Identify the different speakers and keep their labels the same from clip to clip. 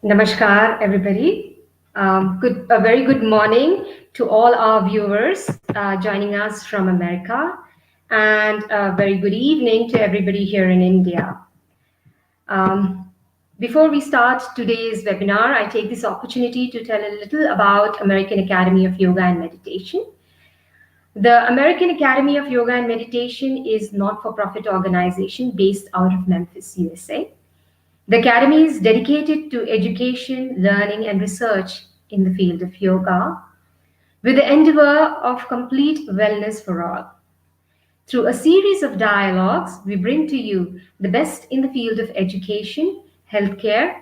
Speaker 1: Namaskar, everybody. A very good morning to all our viewers joining us from America, and a very good evening to everybody here in India. Um, Before we start today's webinar, I take this opportunity to tell a little about American Academy of Yoga and Meditation. The American Academy of Yoga and Meditation is not-for-profit organization based out of Memphis, USA. The Academy is dedicated to education, learning, and research in the field of yoga with the endeavor of complete wellness for all. Through a series of dialogues, we bring to you the best in the field of education, healthcare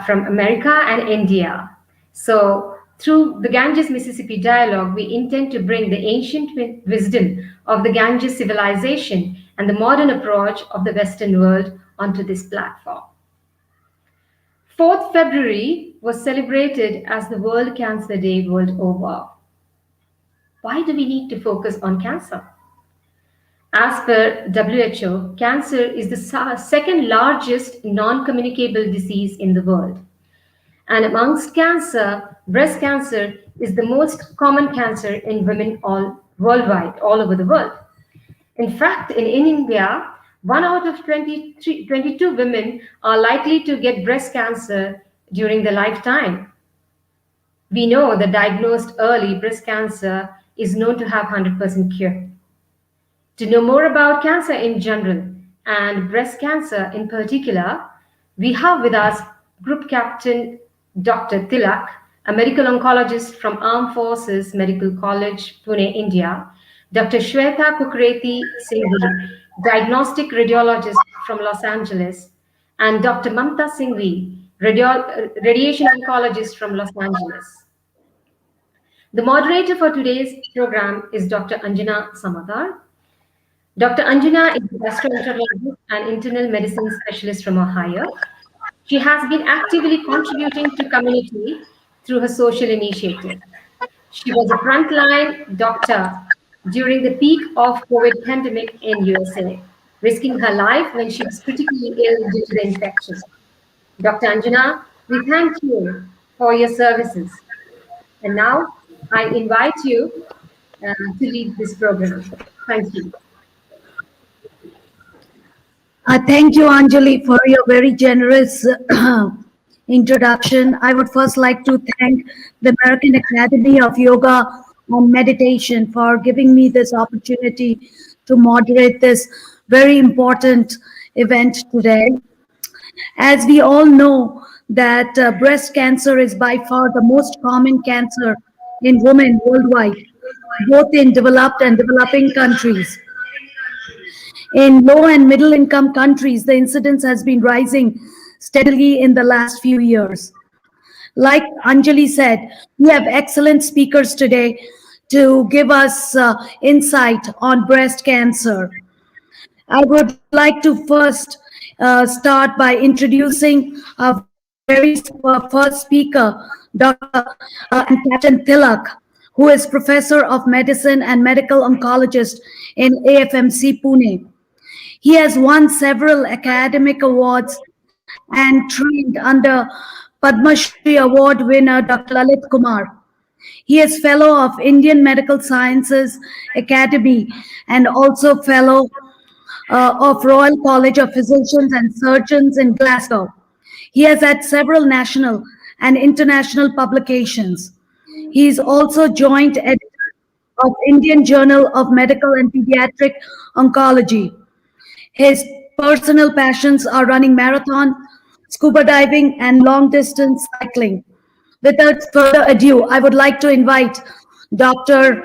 Speaker 1: from America and India. So, through the Ganges Mississippi dialogue, we intend to bring the ancient wisdom of the Ganges civilization and the modern approach of the Western world onto this platform. 4th February was celebrated as the World Cancer Day world over. Why do we need to focus on cancer? As per WHO, cancer is the second largest non-communicable disease in the world. And amongst cancer, breast cancer is the most common cancer in women all worldwide, all over the world. In fact, in India, 1 out of 22 women are likely to get breast cancer during their lifetime. We know that diagnosed early, breast cancer is known to have 100% cure. To know more about cancer in general and breast cancer in particular, we have with us Group Captain Dr. Tilak, a medical oncologist from Armed Forces Medical College, Pune, India, Dr. Shwayta Kukreti Singhvi, diagnostic radiologist from Los Angeles, and Dr. Mamta Singhvi, radiation oncologist from Los Angeles. The moderator for today's program is Dr. Anjana Samadar. Dr. Anjana is a gastroenterologist and internal medicine specialist from Ohio. She has been actively contributing to community through her social initiative. She was a frontline doctor during the peak of COVID pandemic in USA, risking her life when she was critically ill due to the infection. Dr. Anjana, we thank you for your services. And now I invite you to lead this program. Thank you.
Speaker 2: Thank you, Anjali, for your very generous introduction. I would first like to thank the American Academy of Yoga and Meditation for giving me this opportunity to moderate this very important event today. As we all know that breast cancer is by far the most common cancer in women worldwide, both in developed and developing countries. In low and middle income countries, the incidence has been rising steadily in the last few years. Like Anjali said, we have excellent speakers today to give us insight on breast cancer. I would like to first start by introducing our very first speaker, Dr. and Captain Tilak, who is Professor of Medicine and Medical Oncologist in AFMC Pune. He has won several academic awards and trained under Padma Shri Award winner Dr. Lalit Kumar. He is Fellow of Indian Medical Sciences Academy and also Fellow of Royal College of Physicians and Surgeons in Glasgow. He has had several national and international publications. He is also joint editor of Indian Journal of Medical and Pediatric Oncology. His personal passions are running marathon, scuba diving, and long-distance cycling. Without further ado, I would like to invite Dr.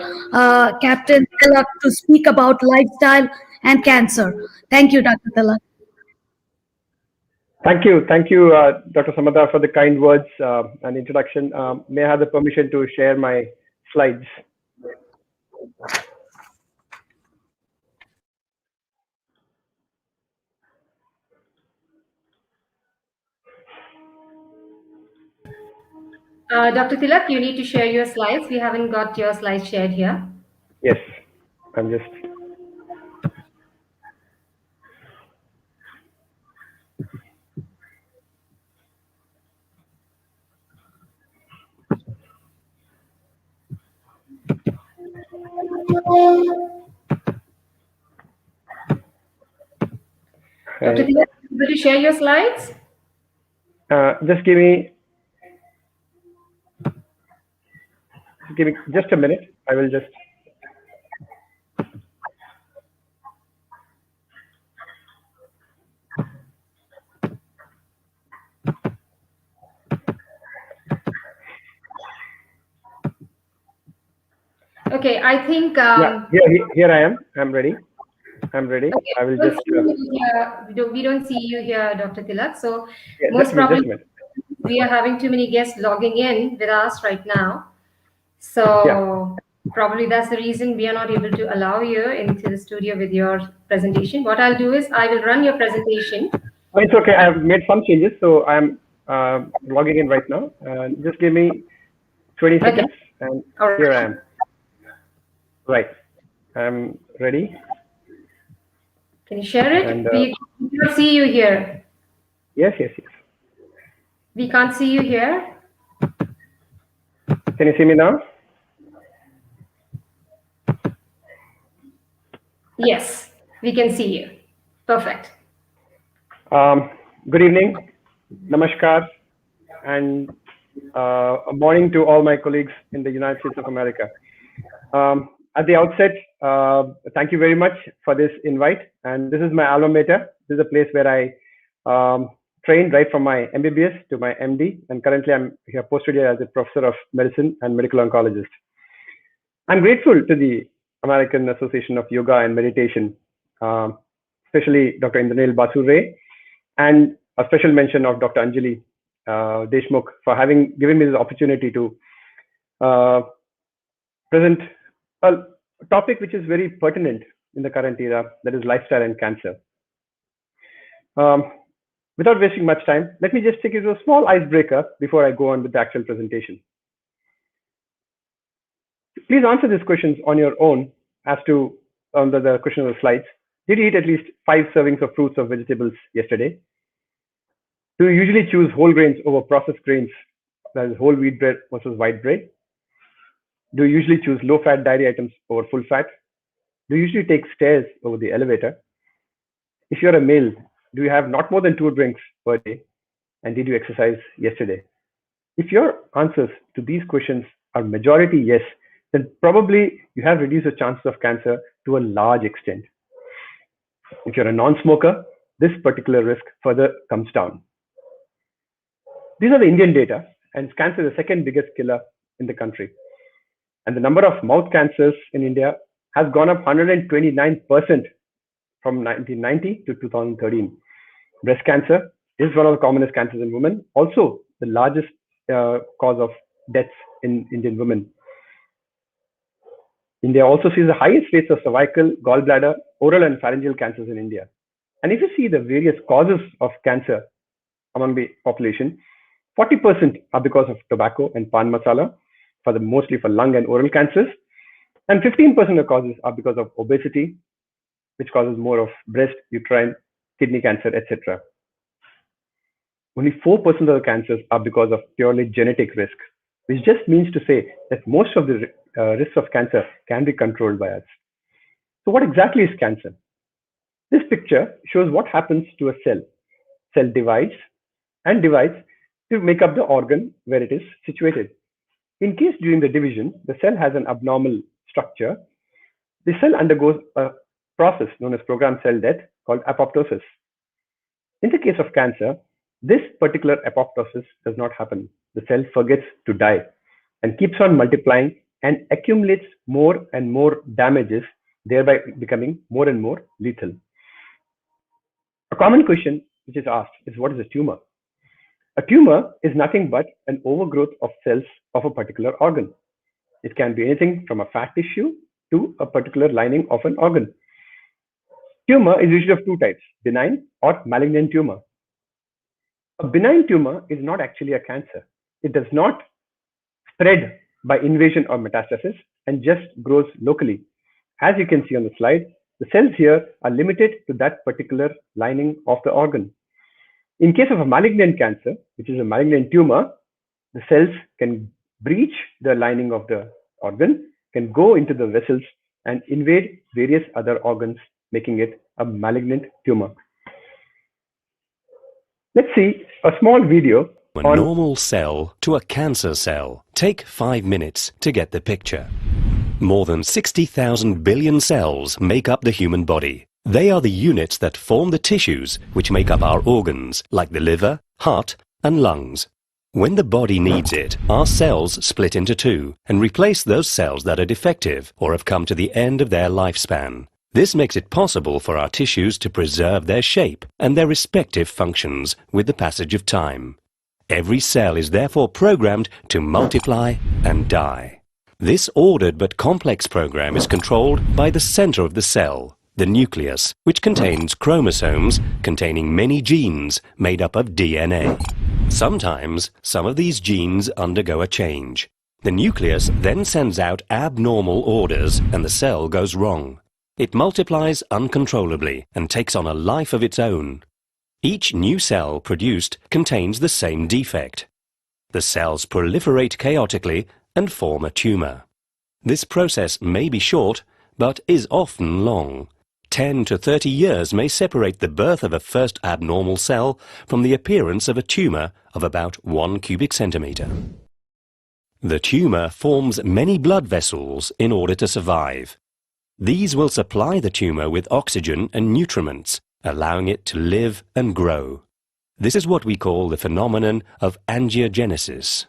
Speaker 2: Captain Tilak to speak about lifestyle and cancer. Thank you, Dr. Tilak.
Speaker 3: Thank you, Dr. Samadar, for the kind words and introduction. May I have the permission to share my slides?
Speaker 1: Dr. Tilak, you need to share your slides. We haven't got your slides shared here.
Speaker 3: Yes, I'm just.
Speaker 1: Dr. Tilak, will you share your slides?
Speaker 3: Just give me just a minute. I will just.
Speaker 1: Okay, I think.
Speaker 3: Yeah, here I am. I'm ready. I'm ready.
Speaker 1: Okay,
Speaker 3: I will just.
Speaker 1: we don't see you here, Dr. Tilak. So
Speaker 3: Yeah,
Speaker 1: most
Speaker 3: just a minute. Just a
Speaker 1: probably
Speaker 3: minute.
Speaker 1: we are having too many guests logging in with us right now.
Speaker 3: Yeah.
Speaker 1: So probably that's the reason we are not able to allow you into the studio with your presentation. What I'll do is I will run your presentation.
Speaker 3: Oh, it's okay. I've made some changes, so I'm logging in right now. Just give me 20
Speaker 1: Okay.
Speaker 3: seconds, and
Speaker 1: All right.
Speaker 3: here I am. Right. I'm ready.
Speaker 1: Can you share it?
Speaker 3: And
Speaker 1: We can't see you here.
Speaker 3: yes.
Speaker 1: We can't see you here.
Speaker 3: Can you see me now?
Speaker 1: Yes, we can see you. Perfect.
Speaker 3: Good evening, namaskar, and a morning to all my colleagues in the United States of America. At the outset, thank you very much for this invite. And this is my alma mater. This is a place where I trained right from my MBBS to my MD. And currently, I'm here posted here as a professor of medicine and medical oncologist. I'm grateful to the American Association of Yoga and Meditation, especially Dr. Indranil Basu Ray, and a special mention of Dr. Anjali Deshmukh for having given me this opportunity to present a topic which is very pertinent in the current era, that is lifestyle and cancer. Without wasting much time, let me just take you through a small icebreaker before I go on with the actual presentation. Please answer these questions on your own as to the question of the slides. Did you eat at least 5 servings of fruits or vegetables yesterday? Do you usually choose whole grains over processed grains, that is whole wheat bread versus white bread? Do you usually choose low-fat dairy items over full fat? Do you usually take stairs over the elevator? If you're a male, do you have not more than 2 drinks per day? And did you exercise yesterday? If your answers to these questions are majority yes, then probably you have reduced the chances of cancer to a large extent. If you're a non-smoker, this particular risk further comes down. These are the Indian data, and cancer is the second biggest killer in the country. And the number of mouth cancers in India has gone up 129% from 1990 to 2013. Breast cancer is one of the commonest cancers in women, also the largest cause of deaths in Indian women. India also sees the highest rates of cervical, gallbladder, oral and pharyngeal cancers in India. And if you see the various causes of cancer among the population, 40% are because of tobacco and pan masala, mostly for lung and oral cancers, and 15% of causes are because of obesity, which causes more of breast, uterine, kidney cancer, etc. Only 4% of the cancers are because of purely genetic risk, which just means to say that most of the risks of cancer can be controlled by us. So what exactly is cancer? This picture shows what happens to a cell. Cell divides to make up the organ where it is situated. In case during the division, the cell has an abnormal structure, the cell undergoes a process known as programmed cell death called apoptosis. In the case of cancer, this particular apoptosis does not happen. The cell forgets to die and keeps on multiplying and accumulates more and more damages, thereby becoming more and more lethal. A common question which is asked is, what is a tumor? A tumor is nothing but an overgrowth of cells of a particular organ. It can be anything from a fat tissue to a particular lining of an organ. Tumor is usually of 2 types, benign or malignant tumor. A benign tumor is not actually a cancer. It does not spread by invasion or metastasis and just grows locally. As you can see on the slide, the cells here are limited to that particular lining of the organ. In case of a malignant cancer, which is a malignant tumor, the cells can breach the lining of the organ, can go into the vessels and invade various other organs, making it a malignant tumor. Let's see a small video
Speaker 4: A
Speaker 3: on
Speaker 4: normal cell to a cancer cell. Take 5 minutes to get the picture. More than 60,000 billion cells make up the human body. They are the units that form the tissues which make up our organs, like the liver, heart, and lungs. When the body needs it, our cells split into two and replace those cells that are defective or have come to the end of their lifespan. This makes it possible for our tissues to preserve their shape and their respective functions with the passage of time. Every cell is therefore programmed to multiply and die. This ordered but complex program is controlled by the center of the cell, the nucleus, which contains chromosomes containing many genes made up of DNA. Sometimes, some of these genes undergo a change. The nucleus then sends out abnormal orders and the cell goes wrong. It multiplies uncontrollably and takes on a life of its own. Each new cell produced contains the same defect. The cells proliferate chaotically and form a tumor. This process may be short, but is often long. 10 to 30 years may separate the birth of a first abnormal cell from the appearance of a tumor of about 1 cubic centimeter. The tumor forms many blood vessels in order to survive. These will supply the tumor with oxygen and nutriments, allowing it to live and grow. This is what we call the phenomenon of angiogenesis.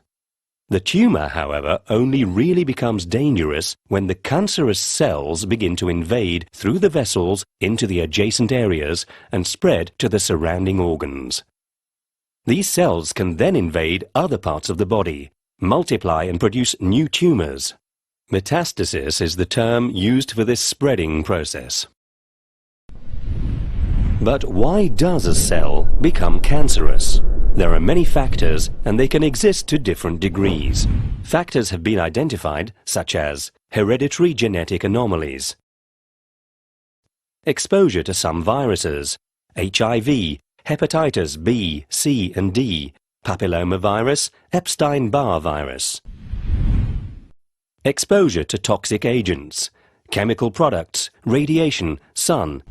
Speaker 4: The tumor, however, only really becomes dangerous when the cancerous cells begin to invade through the vessels into the adjacent areas and spread to the surrounding organs. These cells can then invade other parts of the body, multiply and produce new tumors. Metastasis is the term used for this spreading process. But why does a cell become cancerous? There are many factors and they can exist to different degrees. Factors have been identified such as hereditary genetic anomalies, exposure to some viruses, HIV, hepatitis B, C and D, papillomavirus, Epstein-Barr virus, exposure to toxic agents, chemical products, radiation, sun,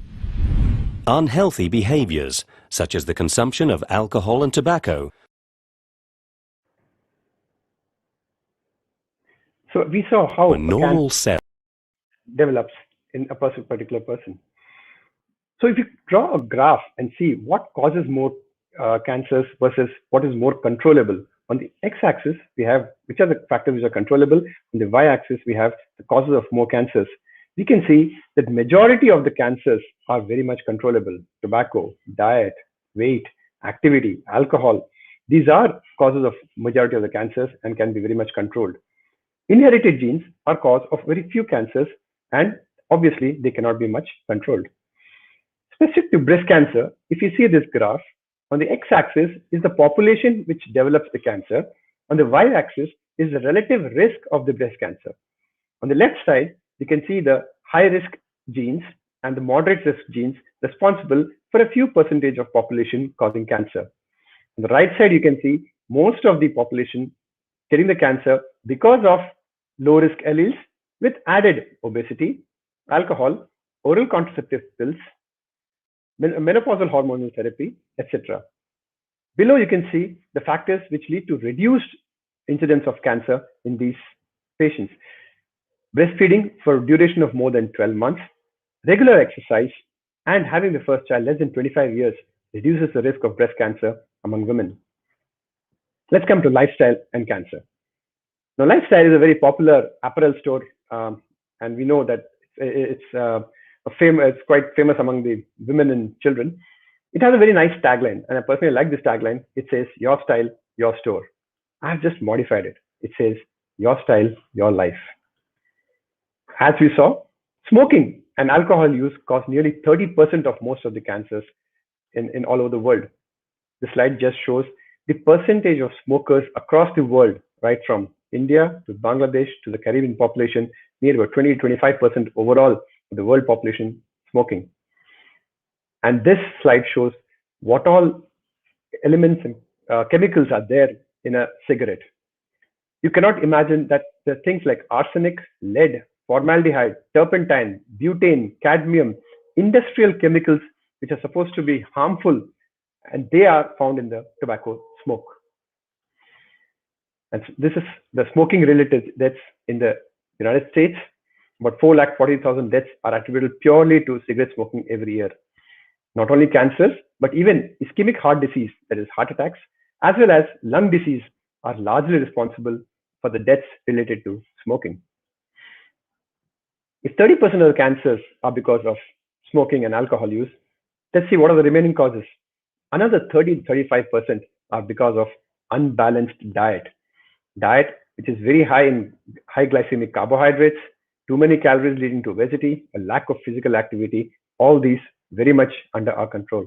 Speaker 4: unhealthy behaviors such as the consumption of alcohol and tobacco.
Speaker 3: So we saw how
Speaker 4: A normal cell
Speaker 3: develops in a particular person. So if you draw a graph and see what causes more cancers versus what is more controllable, on the x-axis we have which are the factors which are controllable, on the y-axis we have the causes of more cancers. We can see that majority of the cancers are very much controllable. Tobacco, diet, weight, activity, alcohol. These are causes of majority of the cancers and can be very much controlled. Inherited genes are cause of very few cancers and obviously they cannot be much controlled. Specific to breast cancer, if you see this graph, on the x-axis is the population which develops the cancer. On the y-axis is the relative risk of the breast cancer. On the left side, you can see the high-risk genes and the moderate-risk genes responsible for a few percentage of population causing cancer. On the right side, you can see most of the population getting the cancer because of low-risk alleles with added obesity, alcohol, oral contraceptive pills, menopausal hormonal therapy, etc. Below, you can see the factors which lead to reduced incidence of cancer in these patients. Breastfeeding for a duration of more than 12 months, regular exercise, and having the first child less than 25 years reduces the risk of breast cancer among women. Let's come to lifestyle and cancer. Now, lifestyle is a very popular apparel store, and we know that it's quite famous among the women and children. It has a very nice tagline, and I personally like this tagline. It says, "Your style, your store." I've just modified it. It says, "Your style, your life." As we saw, smoking and alcohol use cause nearly 30% of most of the cancers in all over the world. The slide just shows the percentage of smokers across the world, right from India to Bangladesh to the Caribbean population, near about 20 to 25% overall of the world population smoking. And this slide shows what all elements and chemicals are there in a cigarette. You cannot imagine that there are things like arsenic, lead, formaldehyde, turpentine, butane, cadmium, industrial chemicals which are supposed to be harmful, and they are found in the tobacco smoke. And this is the smoking related deaths in the United States. About 440,000 deaths are attributable purely to cigarette smoking every year. Not only cancers, but even ischemic heart disease, that is heart attacks, as well as lung disease are largely responsible for the deaths related to smoking. If 30% of the cancers are because of smoking and alcohol use, let's see what are the remaining causes. Another 30-35% are because of unbalanced diet. Diet which is very high in high glycemic carbohydrates, too many calories leading to obesity, a lack of physical activity, all these very much under our control.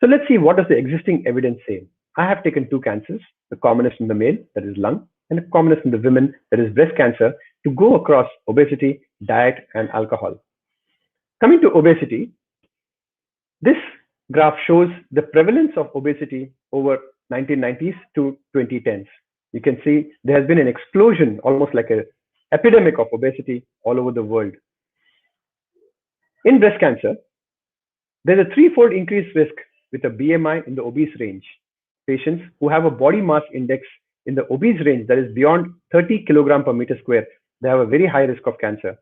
Speaker 3: So let's see what does the existing evidence say. I have taken two cancers, the commonest in the male, that is lung, and the commonest in the women, that is breast cancer, to go across obesity, diet, and alcohol. Coming to obesity, this graph shows the prevalence of obesity over 1990s to 2010s. You can see there has been an explosion, almost like an epidemic of obesity all over the world. In breast cancer, there's a threefold increased risk with a BMI in the obese range. Patients who have a body mass index in the obese range that is beyond 30 kilogram per meter square, they have a very high risk of cancer.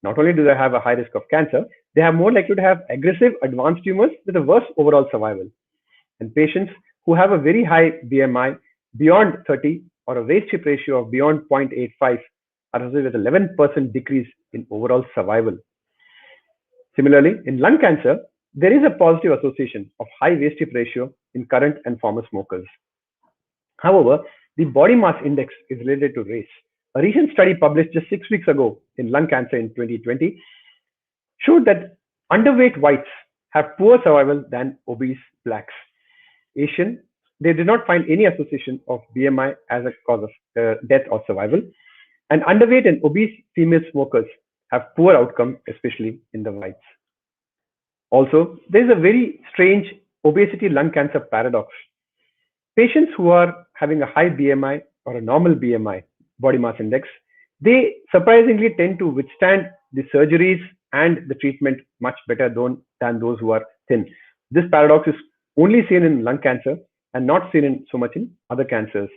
Speaker 3: Not only do they have a high risk of cancer, they are more likely to have aggressive advanced tumors with a worse overall survival. And patients who have a very high BMI beyond 30 or a waist hip ratio of beyond 0.85 are associated with 11% decrease in overall survival. Similarly, in lung cancer, there is a positive association of high waist hip ratio in current and former smokers. However, the body mass index is related to race. A recent study published just 6 weeks ago in lung cancer in 2020 showed that underweight whites have poor survival than obese blacks. Asian, they did not find any association of BMI as a cause of death or survival. And underweight and obese female smokers have poor outcome, especially in the whites. Also, there is a very strange obesity lung cancer paradox. Patients who are having a high BMI or a normal BMI, body mass index, they surprisingly tend to withstand the surgeries and the treatment much better than those who are thin. This paradox is only seen in lung cancer and not seen in so much in other cancers.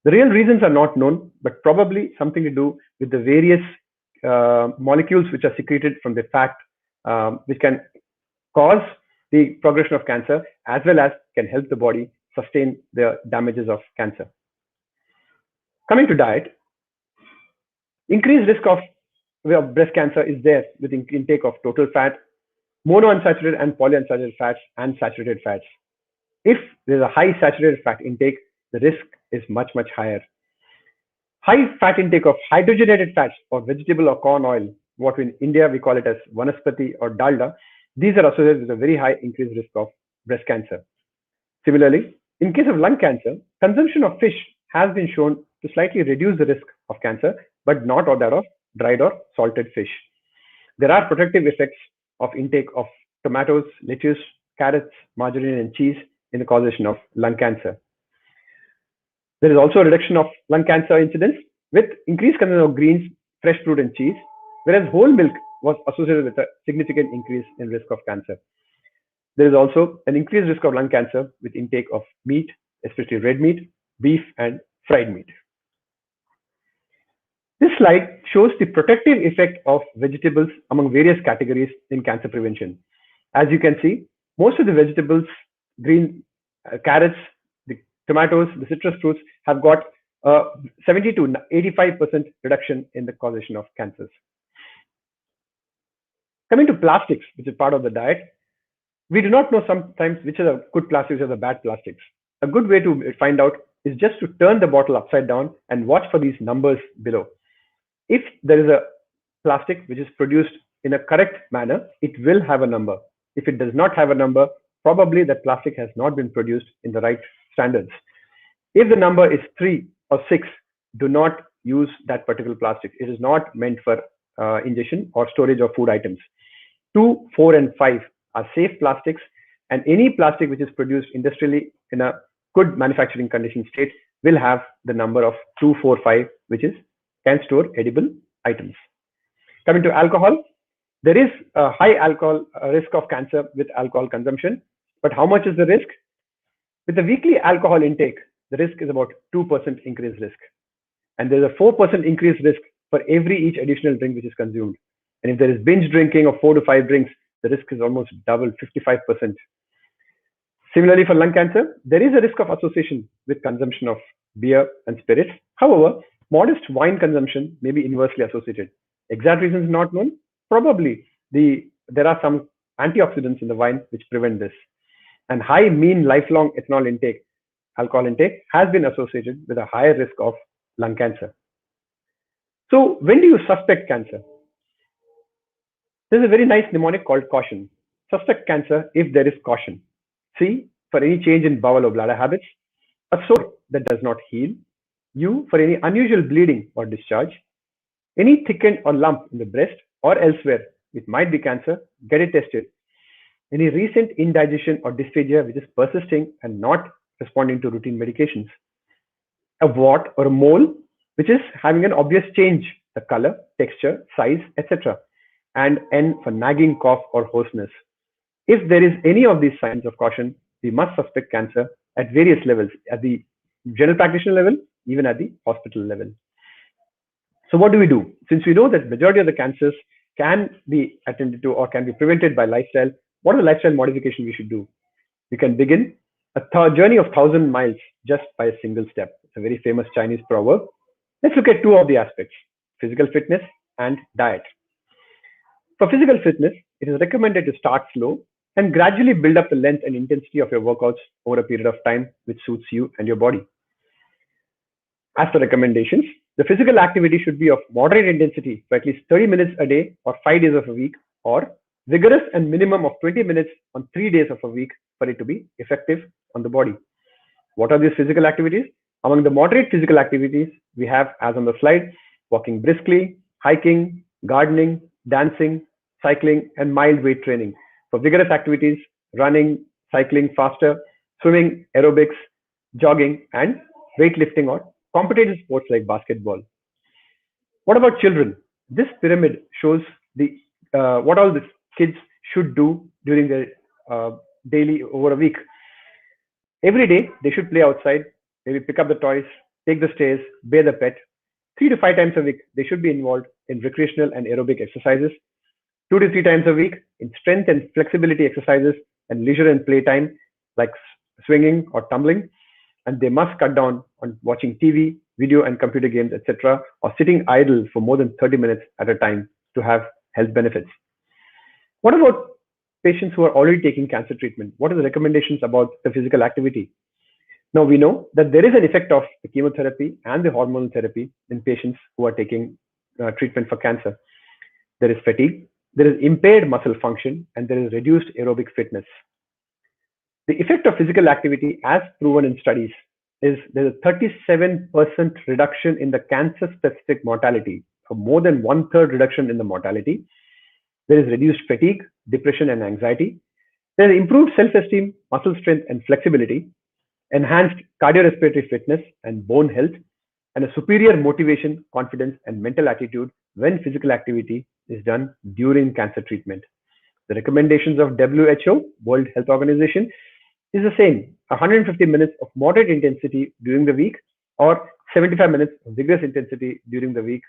Speaker 3: The real reasons are not known, but probably something to do with the various molecules which are secreted from the fat, which can cause the progression of cancer, as well as can help the body sustain the damages of cancer. Coming to diet, increased risk of breast cancer is there with intake of total fat, monounsaturated and polyunsaturated fats, and saturated fats. If there's a high saturated fat intake, the risk is much, much higher. High fat intake of hydrogenated fats or vegetable or corn oil, what in India we call it as vanaspati or dalda, these are associated with a very high increased risk of breast cancer. Similarly, in case of lung cancer, consumption of fish has been shown to slightly reduce the risk of cancer, but not that of dried or salted fish. There are protective effects of intake of tomatoes, lettuce, carrots, margarine, and cheese in the causation of lung cancer. There is also a reduction of lung cancer incidence with increased consumption of greens, fresh fruit, and cheese, whereas whole milk was associated with a significant increase in risk of cancer. There is also an increased risk of lung cancer with intake of meat, especially red meat, beef, and fried meat. This slide shows the protective effect of vegetables among various categories in cancer prevention. As you can see, most of the vegetables, green carrots, the tomatoes, the citrus fruits have got 70 to 85% reduction in the causation of cancers. Coming to plastics, which is part of the diet, we do not know sometimes which are the good plastics or the bad plastics. A good way to find out is just to turn the bottle upside down and watch for these numbers below. If there is a plastic which is produced in a correct manner, it will have a number. If it does not have a number, probably that plastic has not been produced in the right standards. If the number is 3 or 6, do not use that particular plastic. It is not meant for ingestion or storage of food items. 2, 4, and 5 are safe plastics, and any plastic which is produced industrially in a good manufacturing condition state will have the number of 2, 4, 5, which is can store edible items. Coming to alcohol, there is a high alcohol risk of cancer with alcohol consumption, but how much is the risk? With the weekly alcohol intake, the risk is about 2% increased risk. And there's a 4% increased risk for every each additional drink which is consumed. And if there is binge drinking of 4 to 5 drinks, the risk is almost double, 55%. Similarly, for lung cancer, there is a risk of association with consumption of beer and spirits. However, modest wine consumption may be inversely associated. Exact reasons not known. Probably there are some antioxidants in the wine which prevent this. And high mean lifelong ethanol intake, alcohol intake, has been associated with a higher risk of lung cancer. So when do you suspect cancer? There's a very nice mnemonic called caution. Suspect cancer if there is caution. C, for any change in bowel or bladder habits. A sore that does not heal. U, for any unusual bleeding or discharge. Any thickened or lump in the breast or elsewhere, it might be cancer, get it tested. Any recent indigestion or dysphagia which is persisting and not responding to routine medications. A wart or a mole which is having an obvious change, the color, texture, size, etc. And N for nagging cough or hoarseness. If there is any of these signs of caution, we must suspect cancer at various levels, at the general practitioner level, even at the hospital level. So what do we do? Since we know that majority of the cancers can be attended to or can be prevented by lifestyle, what are the lifestyle modifications we should do? We can begin a journey of 1,000 miles just by a single step. It's a very famous Chinese proverb. Let's look at two of the aspects, physical fitness and diet. For physical fitness, it is recommended to start slow and gradually build up the length and intensity of your workouts over a period of time which suits you and your body. As for recommendations, the physical activity should be of moderate intensity for at least 30 minutes a day or 5 days of a week, or vigorous and minimum of 20 minutes on 3 days of a week for it to be effective on the body. What are these physical activities? Among the moderate physical activities, we have, as on the slide, walking briskly, hiking, gardening, dancing, cycling, and mild weight training. For vigorous activities, running, cycling faster, swimming, aerobics, jogging, and weightlifting or competitive sports like basketball. What about children? This pyramid shows the what all these kids should do during their daily over a week. Every day, they should play outside, maybe pick up the toys, take the stairs, bathe the pet. 3 to 5 times a week, they should be involved in recreational and aerobic exercises. 2 to 3 times a week in strength and flexibility exercises and leisure and playtime like swinging or tumbling. And they must cut down on watching TV, video and computer games, etc., or sitting idle for more than 30 minutes at a time to have health benefits. What about patients who are already taking cancer treatment? What are the recommendations about the physical activity? Now we know that there is an effect of the chemotherapy and the hormonal therapy in patients who are taking treatment for cancer. There is fatigue, there is impaired muscle function, and there is reduced aerobic fitness. The effect of physical activity, as proven in studies, is there's a 37% reduction in the cancer-specific mortality, so more than 1/3 reduction in the mortality. There is reduced fatigue, depression, and anxiety. There is improved self-esteem, muscle strength, and flexibility, enhanced cardiorespiratory fitness and bone health, and a superior motivation, confidence, and mental attitude when physical activity is done during cancer treatment. The recommendations of WHO, World Health Organization, is the same: 150 minutes of moderate intensity during the week or 75 minutes of vigorous intensity during the week,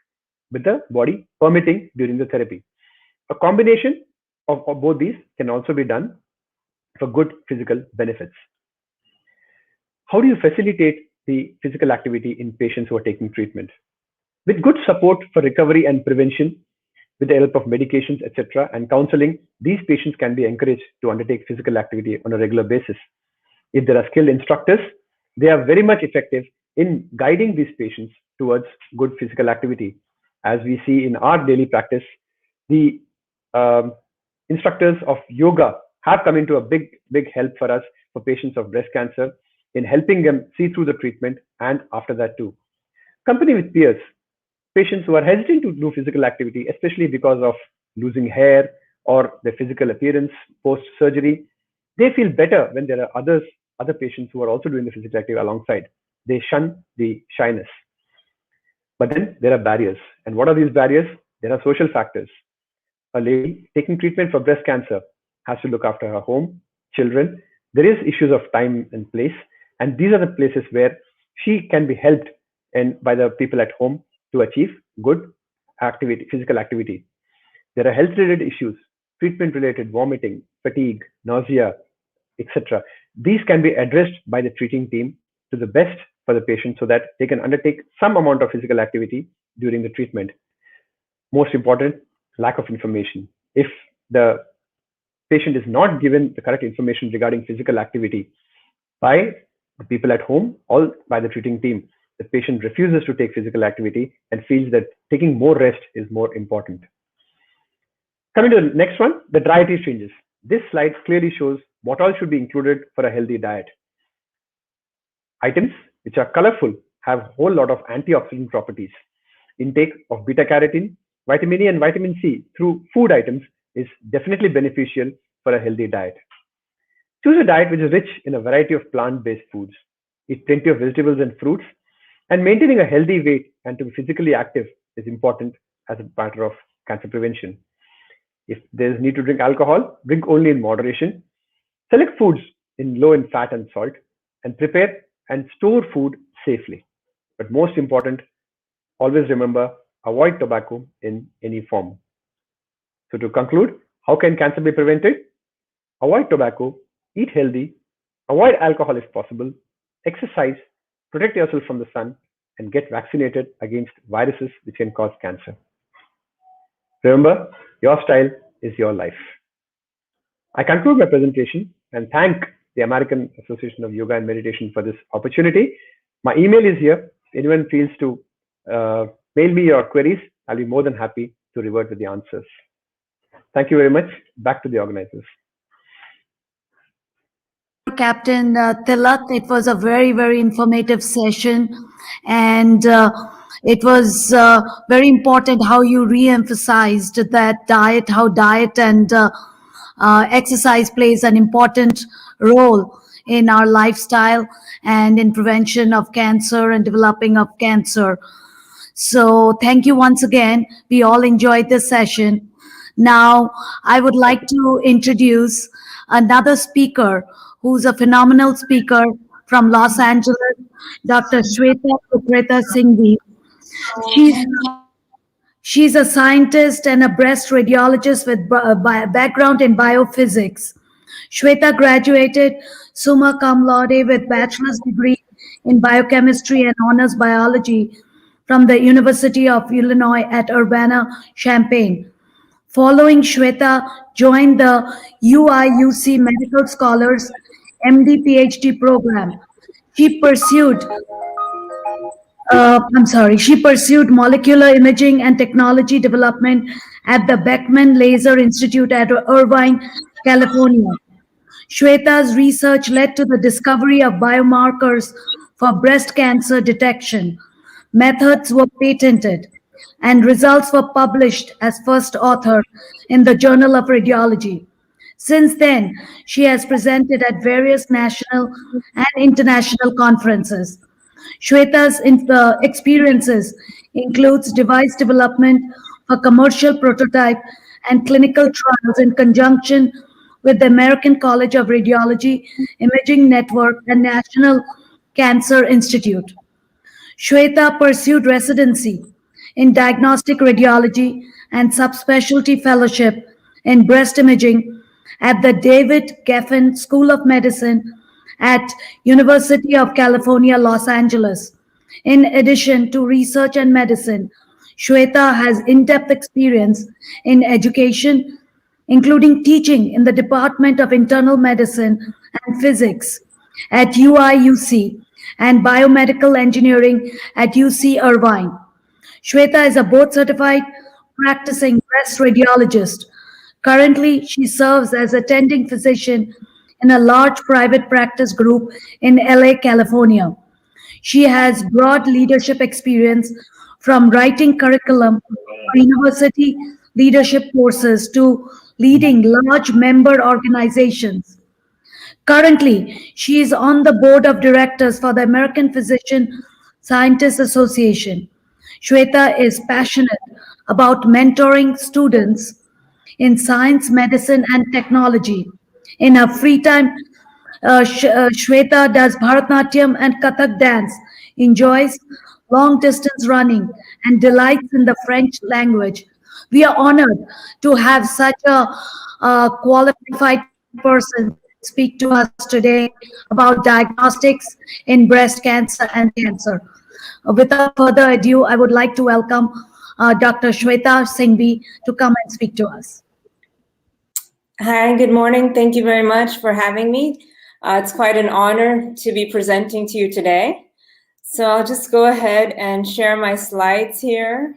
Speaker 3: with the body permitting during the therapy. A combination of both these can also be done for good physical benefits. How do you facilitate the physical activity in patients who are taking treatment? With good support for recovery and prevention, with the help of medications, etc., and counseling, these patients can be encouraged to undertake physical activity on a regular basis. If there are skilled instructors, they are very much effective in guiding these patients towards good physical activity. As we see in our daily practice, the instructors of yoga have come into a big help for us for patients of breast cancer in helping them see through the treatment and after that too. Company with peers, patients who are hesitant to do physical activity, especially because of losing hair or their physical appearance post-surgery, they feel better when there are other patients who are also doing the physical activity alongside. They shun the shyness. But then there are barriers. And what are these barriers? There are social factors. A lady taking treatment for breast cancer has to look after her home, children. There is issues of time and place, and these are the places where she can be helped and by the people at home to achieve good activity, physical activity. There are health-related issues, treatment-related vomiting, fatigue, nausea, etc. These can be addressed by the treating team to the best for the patient so that they can undertake some amount of physical activity during the treatment. Most important, lack of information. If the patient is not given the correct information regarding physical activity by the people at home or by the treating team, the patient refuses to take physical activity and feels that taking more rest is more important. Coming to the next one, the dietary changes. This slide clearly shows what all should be included for a healthy diet. Items which are colorful have a whole lot of antioxidant properties. Intake of beta carotene, vitamin E, and vitamin C through food items is definitely beneficial for a healthy diet. Choose a diet which is rich in a variety of plant-based foods. Eat plenty of vegetables and fruits, and maintaining a healthy weight and to be physically active is important as a matter of cancer prevention. If there is need to drink alcohol, drink only in moderation. Select foods in low in fat and salt, and prepare and store food safely. But most important, always remember, avoid tobacco in any form. So to conclude, how can cancer be prevented? Avoid tobacco, eat healthy, avoid alcohol if possible, exercise, protect yourself from the sun, and get vaccinated against viruses which can cause cancer. Remember, your style is your life. I conclude my presentation and thank the American Association of Yoga and Meditation for this opportunity. My email is here. If anyone feels to mail me your queries, I'll be more than happy to revert with the answers. Thank you very much. Back to the organizers.
Speaker 2: Captain Tilak, it was a very, very informative session, and it was very important how you re-emphasized that how diet and exercise plays an important role in our lifestyle and in prevention of cancer and developing of cancer. So thank you once again. We all enjoyed this session. Now, I would like to introduce another speaker who's a phenomenal speaker from Los Angeles, Dr. Shwayta Singhvi. She's She's a scientist and a breast radiologist with background in biophysics. Shwayta graduated summa cum laude with bachelor's degree in biochemistry and honors biology from the University of Illinois at Urbana-Champaign. Following, Shwayta joined the UIUC Medical Scholars MD PhD program. She pursued she pursued molecular imaging and technology development at the Beckman Laser Institute at Irvine, California. Shweta's research led to the discovery of biomarkers for breast cancer detection. Methods were patented, and results were published as first author in the Journal of Radiology. Since then, she has presented at various national and international conferences. Shweta's experiences includes device development for commercial prototype and clinical trials in conjunction with the American College of Radiology, Imaging Network, and National Cancer Institute. Shweta pursued residency in diagnostic radiology and subspecialty fellowship in breast imaging at the David Geffen School of Medicine at University of California, Los Angeles. In addition to research and medicine, Shweta has in-depth experience in education, including teaching in the Department of Internal Medicine and Physics at UIUC and biomedical engineering at UC Irvine. Shweta is a board-certified practicing breast radiologist. Currently, she serves as attending physician in a large private practice group in LA, California. She has broad leadership experience from writing curriculum for university leadership courses to leading large member organizations. Currently, she is on the board of directors for the American Physician Scientists Association. Shweta is passionate about mentoring students in science, medicine, and technology. In her free time, Shweta does Bharatnatyam and Kathak dance, enjoys long distance running, and delights in the French language. We are honored to have such a qualified person speak to us today about diagnostics in breast cancer and cancer. Without further ado, I would like to welcome Dr. Shwayta Singhvi to come and speak to us.
Speaker 5: Hi, good morning. Thank you very much for having me. It's quite an honor to be presenting to you today. So I'll just go ahead and share my slides here.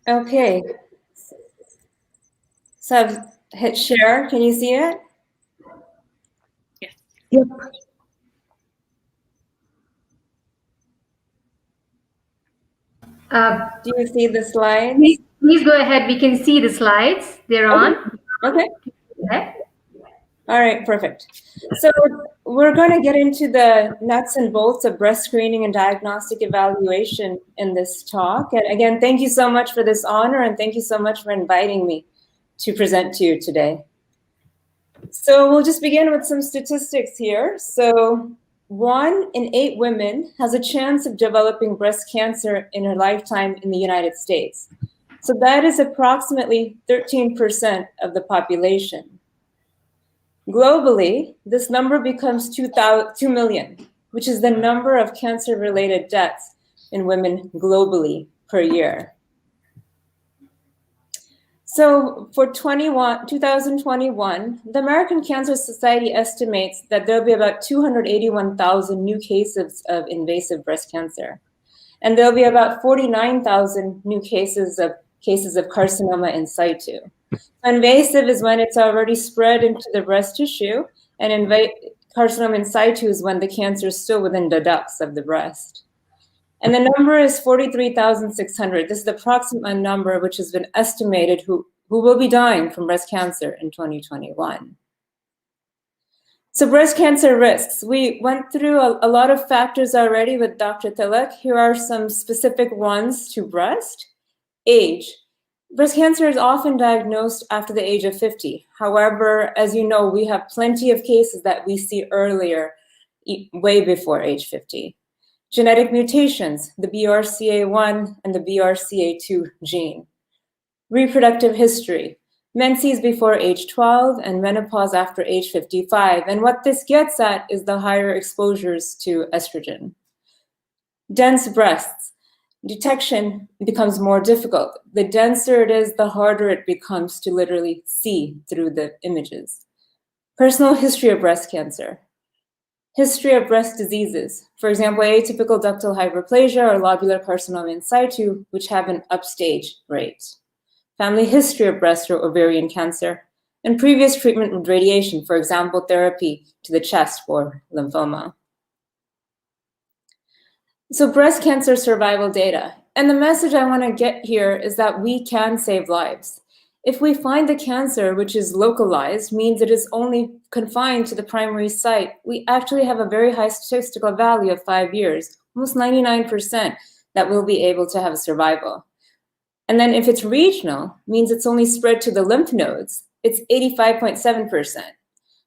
Speaker 5: Okay, so I've hit share. Can you see it?
Speaker 2: Yep.
Speaker 5: Do you see the slides?
Speaker 1: Please go ahead. We can see the slides. They're on.
Speaker 5: Okay.
Speaker 1: Okay.
Speaker 5: All right, perfect. So we're going to get into the nuts and bolts of breast screening and diagnostic evaluation in this talk. And again, thank you so much for this honor, and thank you so much for inviting me to present to you today. So we'll just begin with some statistics here. So 1 in 8 women has a chance of developing breast cancer in her lifetime in the United States. So that is approximately 13% of the population. Globally, this number becomes 2 million, which is the number of cancer-related deaths in women globally per year. So for 2021, the American Cancer Society estimates that there'll be about 281,000 new cases of invasive breast cancer. And there'll be about 49,000 new cases of carcinoma in situ. Invasive is when it's already spread into the breast tissue, and carcinoma in situ is when the cancer is still within the ducts of the breast. And the number is 43,600. This is the approximate number which has been estimated who will be dying from breast cancer in 2021. So breast cancer risks. We went through a lot of factors already with Dr. Tilak. Here are some specific ones to breast. Age. Breast cancer is often diagnosed after the age of 50. However, as you know, we have plenty of cases that we see earlier, way before age 50. Genetic mutations, the BRCA1 and the BRCA2 gene. Reproductive history, menses before age 12 and menopause after age 55. And what this gets at is the higher exposures to estrogen. Dense breasts. Detection becomes more difficult. The denser it is, the harder it becomes to literally see through the images. Personal history of breast cancer. History of breast diseases. For example, atypical ductal hyperplasia or lobular carcinoma in situ, which have an upstage rate. Family history of breast or ovarian cancer. And previous treatment with radiation, for example, therapy to the chest for lymphoma. So breast cancer survival data. And the message I want to get here is that we can save lives. If we find the cancer, which is localized, means it is only confined to the primary site, we actually have a very high statistical value of 5 years, almost 99% that we'll be able to have a survival. And then if it's regional, means it's only spread to the lymph nodes, it's 85.7%.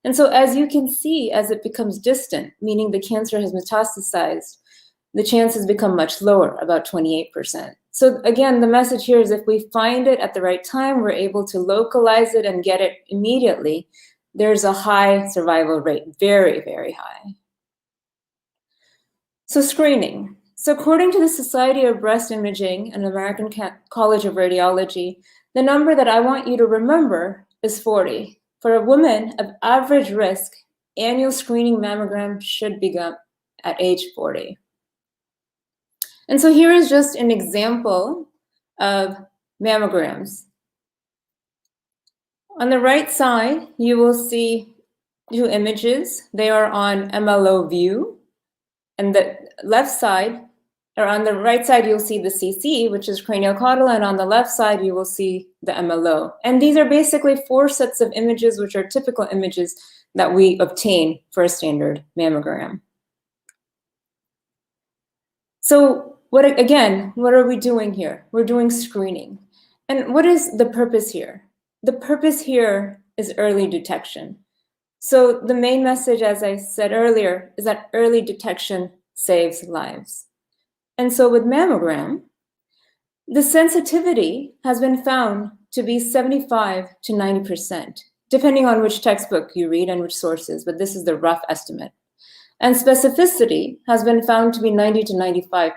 Speaker 5: And so as you can see, as it becomes distant, meaning the cancer has metastasized, the chances become much lower, about 28%. So again, the message here is if we find it at the right time, we're able to localize it and get it immediately, there's a high survival rate, very, very high. So screening. So according to the Society of Breast Imaging and American College of Radiology, the number that I want you to remember is 40. For a woman of average risk, annual screening mammogram should begin at age 40. And so here is just an example of mammograms. On the right side, you will see 2 images. They are on MLO view. And the left side or on the right side, you'll see the CC, which is craniocaudal, and on the left side, you will see the MLO. And these are basically 4 sets of images, which are typical images that we obtain for a standard mammogram. So what are we doing here? We're doing screening. And what is the purpose here? The purpose here is early detection. So the main message, as I said earlier, is that early detection saves lives. And so with mammogram, the sensitivity has been found to be 75 to 90%, depending on which textbook you read and which sources, but this is the rough estimate. And specificity has been found to be 90 to 95%.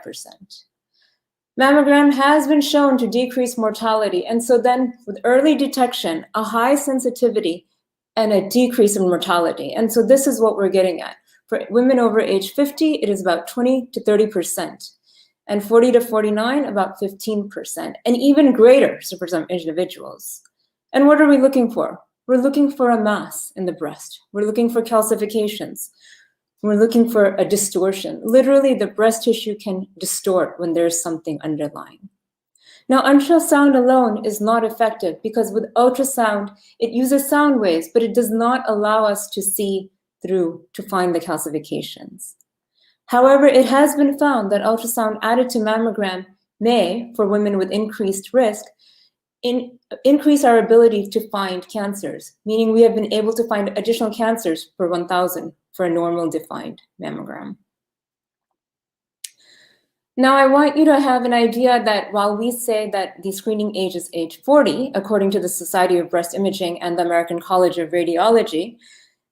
Speaker 5: Mammogram has been shown to decrease mortality, and so then with early detection, a high sensitivity and a decrease in mortality. And so this is what we're getting at. For women over age 50, it is about 20 to 30%, and 40 to 49, about 15%, and even greater for some individuals. And what are we looking for? We're looking for a mass in the breast. We're looking for calcifications. We're looking for a distortion. Literally, the breast tissue can distort when there's something underlying. Now, ultrasound alone is not effective because with ultrasound, it uses sound waves, but it does not allow us to see through to find the calcifications. However, it has been found that ultrasound added to mammogram may, for women with increased risk, increase our ability to find cancers, meaning we have been able to find additional cancers per 1,000 for a normal defined mammogram. Now, I want you to have an idea that while we say that the screening age is age 40, according to the Society of Breast Imaging and the American College of Radiology,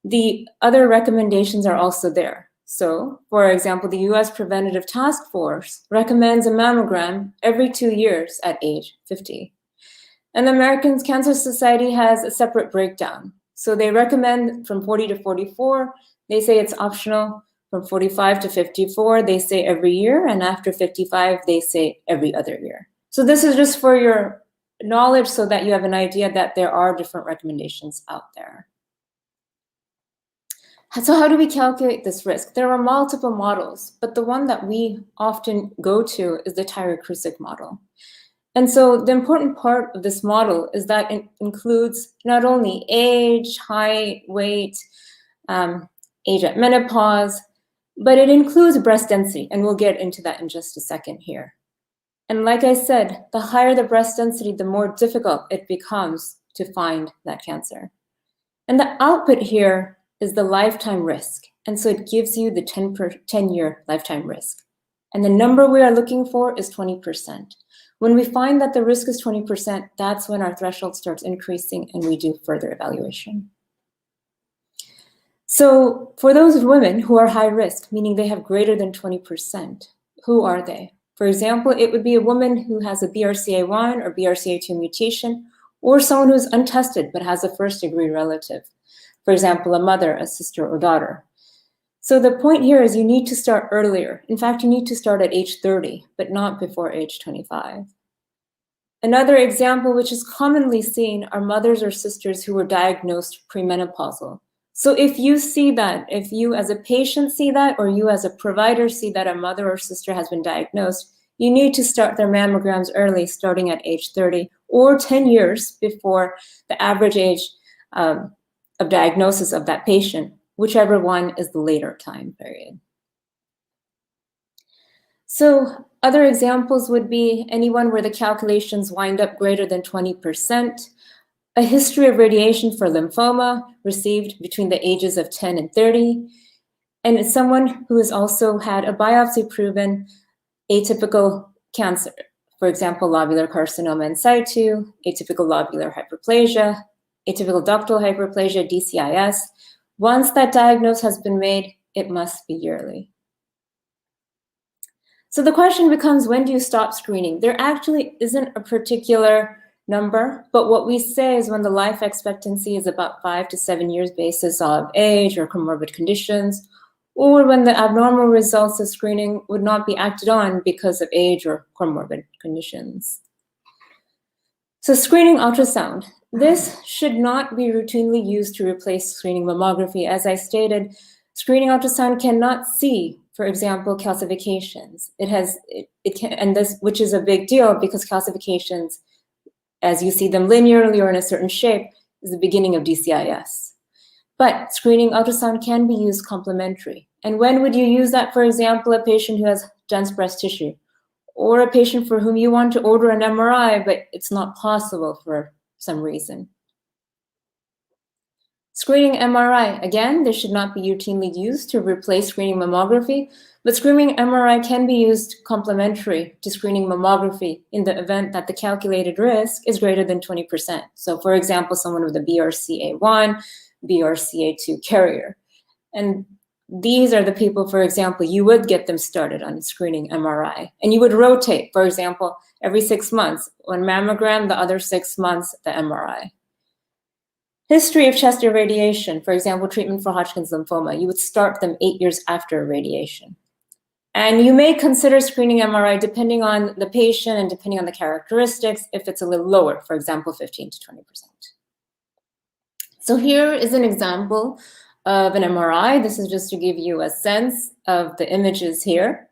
Speaker 5: the other recommendations are also there. So, for example, the US Preventative Task Force recommends a mammogram every 2 years at age 50. And the American Cancer Society has a separate breakdown. So they recommend from 40 to 44, they say it's optional. From 45 to 54, they say every year, and after 55, they say every other year. So this is just for your knowledge so that you have an idea that there are different recommendations out there. So how do we calculate this risk? There are multiple models, but the one that we often go to is the Tyrer-Krusik model. And so the important part of this model is that it includes not only age, height, weight, age at menopause, but it includes breast density, and we'll get into that in just a second here. And like I said, the higher the breast density, the more difficult it becomes to find that cancer. And the output here is the lifetime risk. And so it gives you the 10-year lifetime risk. And the number we are looking for is 20%. When we find that the risk is 20%, that's when our threshold starts increasing and we do further evaluation. So for those women who are high risk, meaning they have greater than 20%, who are they? For example, it would be a woman who has a BRCA1 or BRCA2 mutation, or someone who's untested but has a first-degree relative. For example, a mother, a sister, or daughter. So the point here is you need to start earlier. In fact, you need to start at age 30, but not before age 25. Another example, which is commonly seen, are mothers or sisters who were diagnosed premenopausal. So if you see that, if you as a patient see that, or you as a provider see that a mother or sister has been diagnosed, you need to start their mammograms early, starting at age 30 or 10 years before the average age of diagnosis of that patient, whichever one is the later time period. So other examples would be anyone where the calculations wind up greater than 20%, a history of radiation for lymphoma received between the ages of 10 and 30, and someone who has also had a biopsy-proven atypical cancer, for example, lobular carcinoma in situ, atypical lobular hyperplasia, atypical ductal hyperplasia, DCIS. Once that diagnosis has been made, it must be yearly. So the question becomes, when do you stop screening? There actually isn't a particular number, but what we say is when the life expectancy is about 5 to 7 years basis of age or comorbid conditions, or when the abnormal results of screening would not be acted on because of age or comorbid conditions. So screening ultrasound. This should not be routinely used to replace screening mammography. As I stated, screening ultrasound cannot see for example, calcifications. It can, and this, which is a big deal because calcifications, as you see them linearly or in a certain shape, is the beginning of DCIS. But screening ultrasound can be used complementary. And when would you use that? For example, a patient who has dense breast tissue, or a patient for whom you want to order an MRI, but it's not possible for some reason. Screening MRI, again, this should not be routinely used to replace screening mammography, but screening MRI can be used complementary to screening mammography in the event that the calculated risk is greater than 20%. So for example, someone with a BRCA1, BRCA2 carrier. And these are the people, for example, you would get them started on screening MRI. And you would rotate, for example, every 6 months, one mammogram, the other 6 months, the MRI. History of chest irradiation, for example, treatment for Hodgkin's lymphoma, you would start them 8 years after irradiation. And you may consider screening MRI depending on the patient and depending on the characteristics if it's a little lower, for example, 15 to 20%. So here is an example of an MRI. This is just to give you a sense of the images here.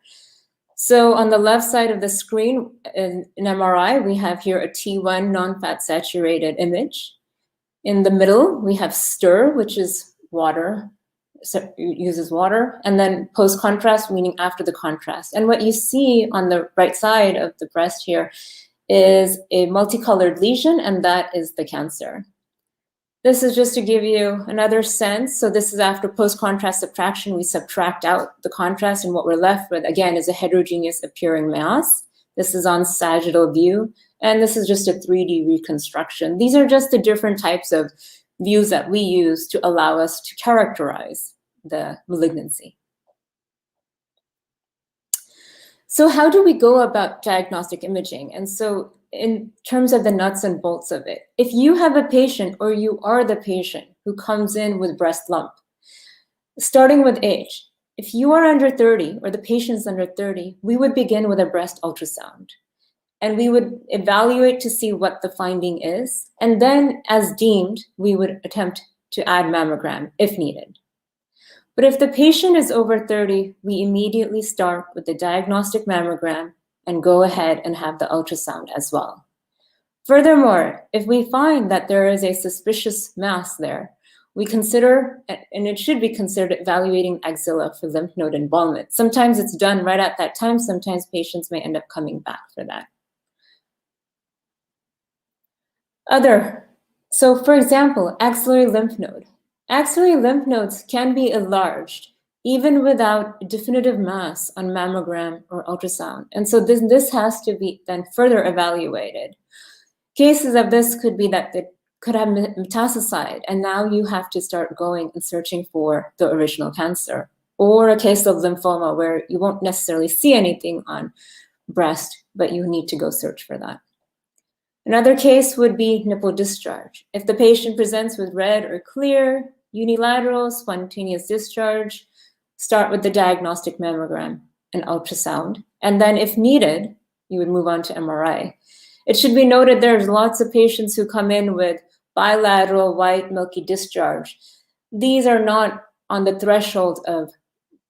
Speaker 5: So on the left side of the screen in MRI, we have here a T1 non-fat saturated image. In the middle, we have STIR, which is water, so it uses water, and then post-contrast, meaning after the contrast. And what you see on the right side of the breast here is a multicolored lesion, and that is the cancer. This is just to give you another sense. So this is after post-contrast subtraction. We subtract out the contrast, and what we're left with, again, is a heterogeneous appearing mass. This is on sagittal view, and this is just a 3D reconstruction. These are just the different types of views that we use to allow us to characterize the malignancy. So how do we go about diagnostic imaging? And so in terms of the nuts and bolts of it, if you have a patient or you are the patient who comes in with breast lump, starting with age, if you are under 30 or the patient's under 30, we would begin with a breast ultrasound. And we would evaluate to see what the finding is. And then as deemed, we would attempt to add mammogram if needed. But if the patient is over 30, we immediately start with the diagnostic mammogram and go ahead and have the ultrasound as well. Furthermore, if we find that there is a suspicious mass there, we consider, and it should be considered, evaluating axilla for lymph node involvement. Sometimes it's done right at that time. Sometimes patients may end up coming back for that. So for example, axillary lymph node. Axillary lymph nodes can be enlarged even without a definitive mass on mammogram or ultrasound. And so this has to be then further evaluated. Cases of this could be that they could have metastasized, and now you have to start going and searching for the original cancer. Or a case of lymphoma where you won't necessarily see anything on breast, but you need to go search for that. Another case would be nipple discharge. If the patient presents with red or clear, unilateral, spontaneous discharge, start with the diagnostic mammogram and ultrasound. And then if needed, you would move on to MRI. It should be noted there's lots of patients who come in with bilateral white milky discharge. These are not on the threshold of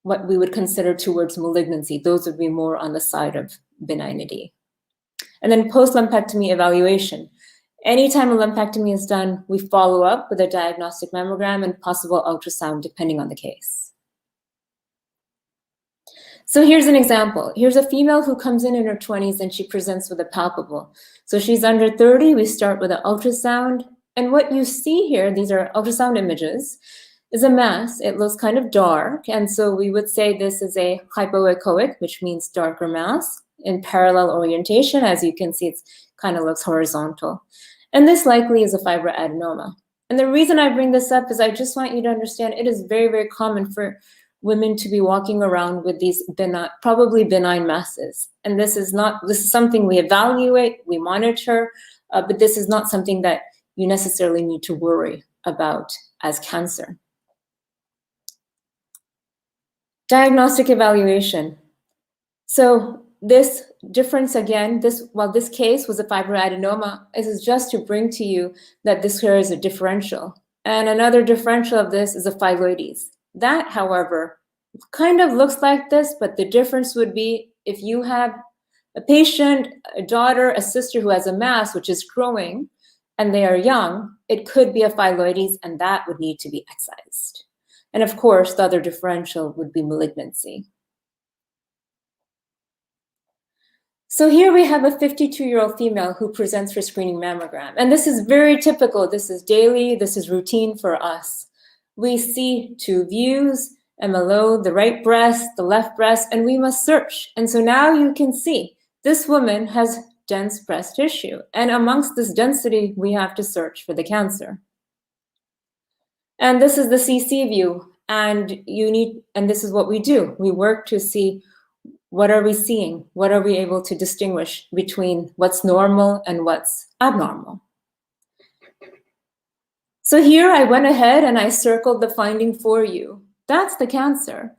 Speaker 5: what we would consider towards malignancy. Those would be more on the side of benignity. And then post-lumpectomy evaluation. Anytime a lumpectomy is done, we follow up with a diagnostic mammogram and possible ultrasound, depending on the case. So here's an example. Here's a female who comes in her 20s and she presents with a palpable. So she's under 30, we start with an ultrasound. And what you see here, these are ultrasound images, is a mass. It looks kind of dark. And so we would say this is a hypoechoic, which means darker mass. In parallel orientation, as you can see, it kind of looks horizontal. And this likely is a fibroadenoma. And the reason I bring this up is I just want you to understand it is very, very common for women to be walking around with these probably benign masses. And this is something we evaluate, we monitor, but this is not something that you necessarily need to worry about as cancer. Diagnostic evaluation. So this difference again, while this case was a fibroadenoma, this is just to bring to you that this here is a differential. And another differential of this is a phylloides. That, however, kind of looks like this, but the difference would be if you have a patient, a daughter, a sister who has a mass which is growing and they are young, it could be a phylloides and that would need to be excised. And of course, the other differential would be malignancy. So here we have a 52-year-old female who presents for screening mammogram. And this is very typical. This is daily. This is routine for us. We see 2 views, MLO, the right breast, the left breast, and we must search. And so now you can see this woman has dense breast tissue. And amongst this density, we have to search for the cancer. And this is the CC view. And this is what we do. We work to see what are we seeing? What are we able to distinguish between what's normal and what's abnormal? So here I went ahead and I circled the finding for you. That's the cancer.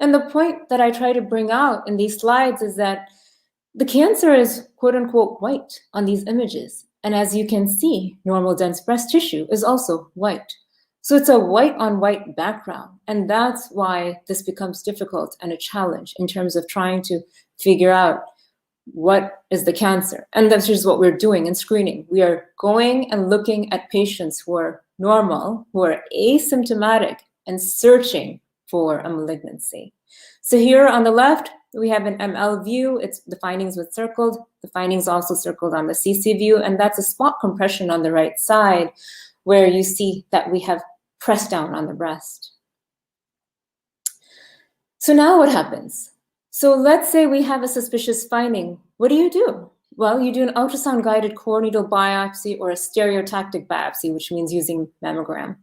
Speaker 5: And the point that I try to bring out in these slides is that the cancer is quote unquote white on these images. And as you can see, normal dense breast tissue is also white. So it's a white on white background. And that's why this becomes difficult and a challenge in terms of trying to figure out what is the cancer. And that's just what we're doing in screening. We are going and looking at patients who are normal, who are asymptomatic, and searching for a malignancy. So here on the left, we have an ML view. It's the findings with circled. The findings also circled on the CC view. And that's a spot compression on the right side where you see that we have pressed down on the breast. So now what happens? So let's say we have a suspicious finding. What do? Well, you do an ultrasound-guided core needle biopsy or a stereotactic biopsy, which means using mammogram.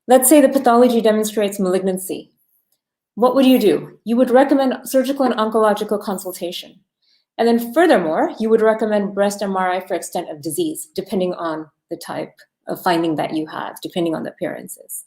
Speaker 5: Let's say the pathology demonstrates malignancy. What would you do? You would recommend surgical and oncological consultation. And then furthermore, you would recommend breast MRI for extent of disease, depending on the type of finding that you have, depending on the appearances.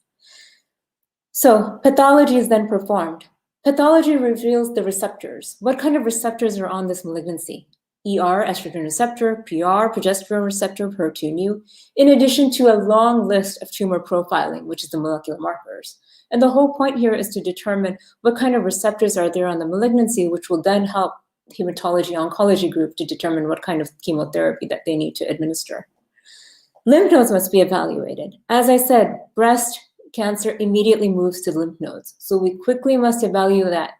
Speaker 5: So pathology is then performed. Pathology reveals the receptors. What kind of receptors are on this malignancy? ER, estrogen receptor, PR, progesterone receptor, HER2/neu, in addition to a long list of tumor profiling, which is the molecular markers. And the whole point here is to determine what kind of receptors are there on the malignancy, which will then help the hematology oncology group to determine what kind of chemotherapy that they need to administer. Lymph nodes must be evaluated. As I said, breast cancer immediately moves to lymph nodes. So we quickly must evaluate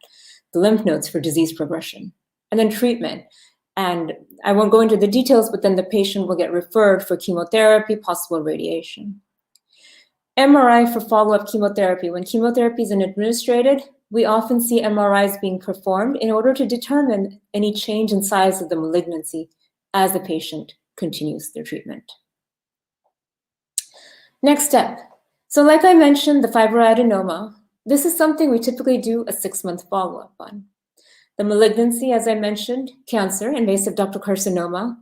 Speaker 5: the lymph nodes for disease progression. And then treatment. And I won't go into the details, but then the patient will get referred for chemotherapy, possible radiation. MRI for follow-up chemotherapy. When chemotherapy is administered, we often see MRIs being performed in order to determine any change in size of the malignancy as the patient continues their treatment. Next step. So like I mentioned, the fibroadenoma, this is something we typically do a 6-month follow-up on. The malignancy, as I mentioned, cancer, invasive ductal carcinoma,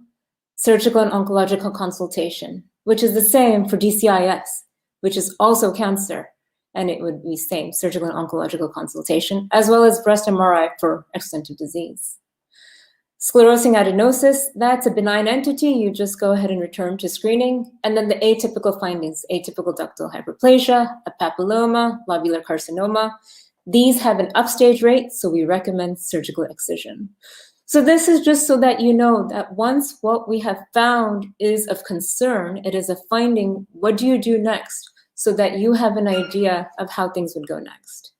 Speaker 5: surgical and oncological consultation, which is the same for DCIS, which is also cancer, and it would be same, surgical and oncological consultation, as well as breast MRI for extent of disease. Sclerosing adenosis, that's a benign entity. You just go ahead and return to screening. And then the atypical findings, atypical ductal hyperplasia, a papilloma, lobular carcinoma. These have an upstage rate, so we recommend surgical excision. So this is just so that you know that once what we have found is of concern, it is a finding, what do you do next? So that you have an idea of how things would go next.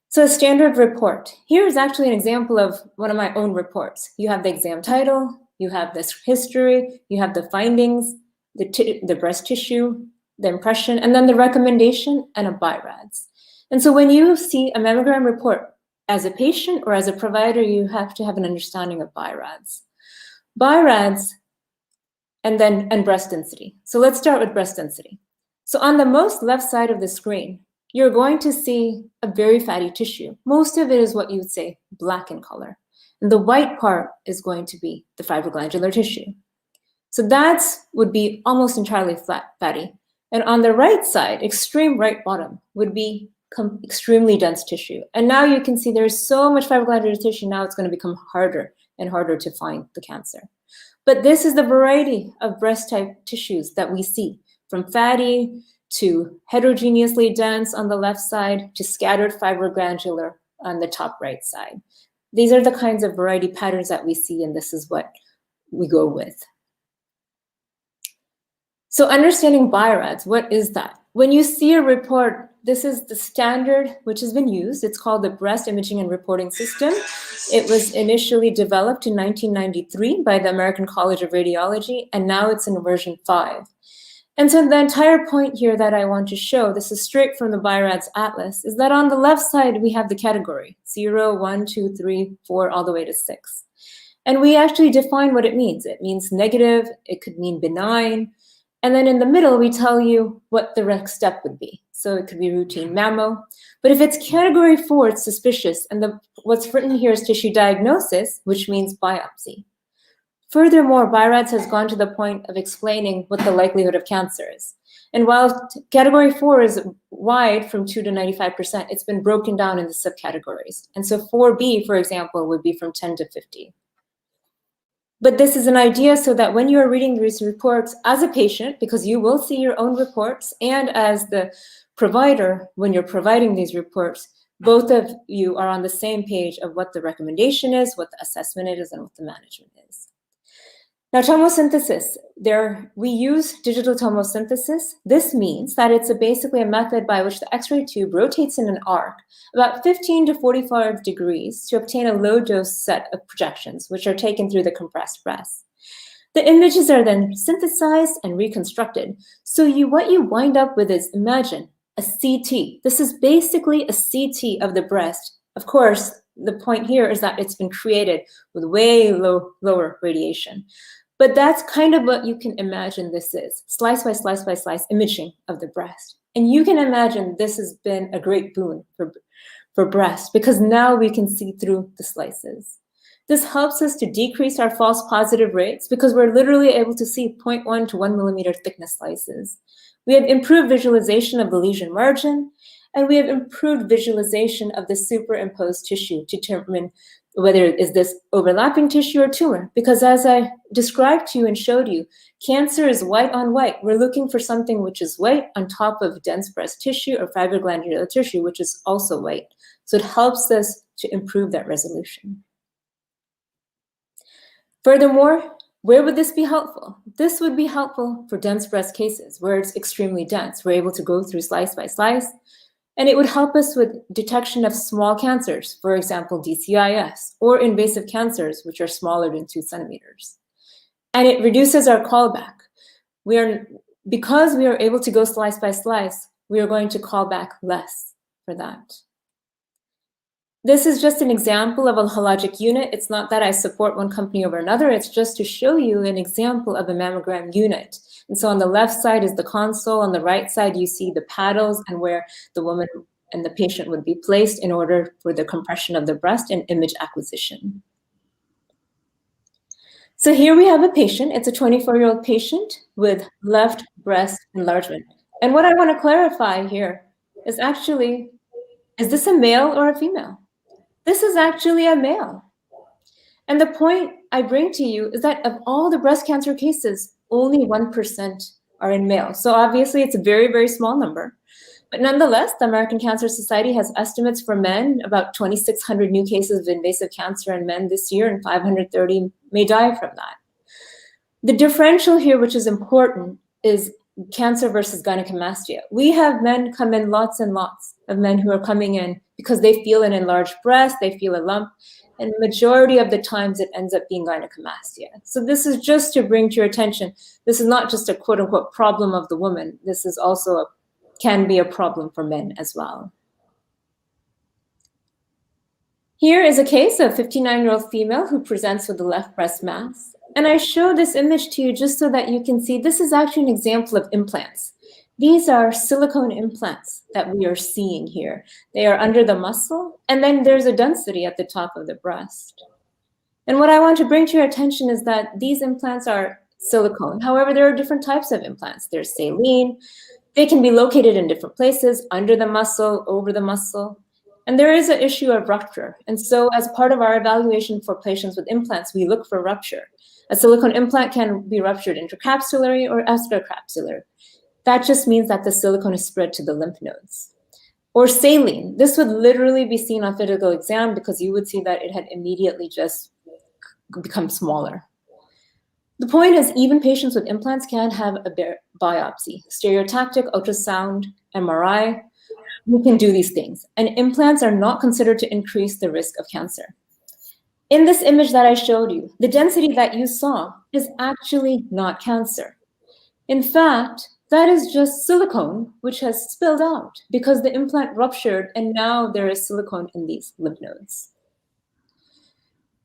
Speaker 5: So a standard report. Here is actually an example of one of my own reports. You have the exam title, you have this history, you have the findings, the breast tissue, the impression, and then the recommendation and a BI-RADS. And so when you see a mammogram report as a patient or as a provider, you have to have an understanding of BI-RADS. BI-RADS and breast density. So let's start with breast density. So on the most left side of the screen, you're going to see a very fatty tissue. Most of it is what you would say black in color. And the white part is going to be the fibroglandular tissue. So that would be almost entirely flat, fatty. And on the right side, extreme right bottom, would be extremely dense tissue. And now you can see there's so much fibroglandular tissue, now it's going to become harder and harder to find the cancer. But this is the variety of breast type tissues that we see, from fatty to heterogeneously dense on the left side to scattered fibrogranular on the top right side. These are the kinds of variety patterns that we see, and this is what we go with. So understanding BI-RADS, what is that? When you see a report, this is the standard which has been used. It's called the Breast Imaging and Reporting System. It was initially developed in 1993 by the American College of Radiology, and now it's in version 5. And so the entire point here that I want to show, this is straight from the BI-RADS Atlas, is that on the left side, we have the category 0, 1, 2, 3, 4, all the way to 6. And we actually define what it means. It means negative, it could mean benign. And then in the middle, we tell you what the next step would be. So it could be routine mammo. But if it's category 4, it's suspicious. And what's written here is tissue diagnosis, which means biopsy. Furthermore, BI-RADS has gone to the point of explaining what the likelihood of cancer is. And while category 4 is wide from 2 to 95%, it's been broken down into subcategories. And so 4B, for example, would be from 10 to 50. But this is an idea so that when you are reading these reports as a patient, because you will see your own reports, and as the provider, when you're providing these reports, both of you are on the same page of what the recommendation is, what the assessment is, and what the management is. Now, tomosynthesis, we use digital tomosynthesis. This means that it's basically a method by which the X-ray tube rotates in an arc about 15 to 45 degrees to obtain a low-dose set of projections, which are taken through the compressed breast. The images are then synthesized and reconstructed. So what you wind up with is, imagine, a CT. This is basically a CT of the breast. Of course, the point here is that it's been created with way lower radiation. But that's kind of what you can imagine this is, slice by slice by slice imaging of the breast. And you can imagine this has been a great boon for breast, because now we can see through the slices. This helps us to decrease our false positive rates because we're literally able to see 0.1 to 1 millimeter thickness slices. We have improved visualization of the lesion margin, and we have improved visualization of the superimposed tissue to determine whether is this overlapping tissue or tumor. Because as I described to you and showed you, cancer is white on white. We're looking for something which is white on top of dense breast tissue or fibroglandular tissue, which is also white. So it helps us to improve that resolution. Furthermore, where would this be helpful? This would be helpful for dense breast cases where it's extremely dense. We're able to go through slice by slice, and it would help us with detection of small cancers, for example, DCIS, or invasive cancers, which are smaller than 2 centimeters. And it reduces our callback. Because we are able to go slice by slice, we are going to call back less for that. This is just an example of a hologic unit. It's not that I support one company over another. It's just to show you an example of a mammogram unit. And so on the left side is the console. On the right side, you see the paddles and where the woman and the patient would be placed in order for the compression of the breast and image acquisition. So here we have a patient. It's a 24-year-old patient with left breast enlargement. And what I want to clarify here is actually, is this a male or a female? This is actually a male. And the point I bring to you is that of all the breast cancer cases, only 1% are in male. So obviously it's a very, very small number. But nonetheless, the American Cancer Society has estimates for men, about 2,600 new cases of invasive cancer in men this year, and 530 may die from that. The differential here, which is important, is cancer versus gynecomastia. We have men come in, lots and lots of men who are coming in because they feel an enlarged breast, they feel a lump, and majority of the times it ends up being gynecomastia. So this is just to bring to your attention, this is not just a quote unquote problem of the woman, this is also can be a problem for men as well. Here is a case of a 59-year-old female who presents with the left breast mass. And I show this image to you just so that you can see this is actually an example of implants. These are silicone implants that we are seeing here. They are under the muscle, and then there's a density at the top of the breast. And what I want to bring to your attention is that these implants are silicone. However, there are different types of implants. There's saline. They can be located in different places, under the muscle, over the muscle. And there is an issue of rupture. And so as part of our evaluation for patients with implants, we look for rupture. A silicone implant can be ruptured intracapsularly or extracapsular. That just means that the silicone is spread to the lymph nodes. Or saline. This would literally be seen on physical exam because you would see that it had immediately just become smaller. The point is, even patients with implants can have a biopsy. Stereotactic ultrasound, MRI, we can do these things. And implants are not considered to increase the risk of cancer. In this image that I showed you, the density that you saw is actually not cancer. In fact, that is just silicone, which has spilled out because the implant ruptured and now there is silicone in these lymph nodes.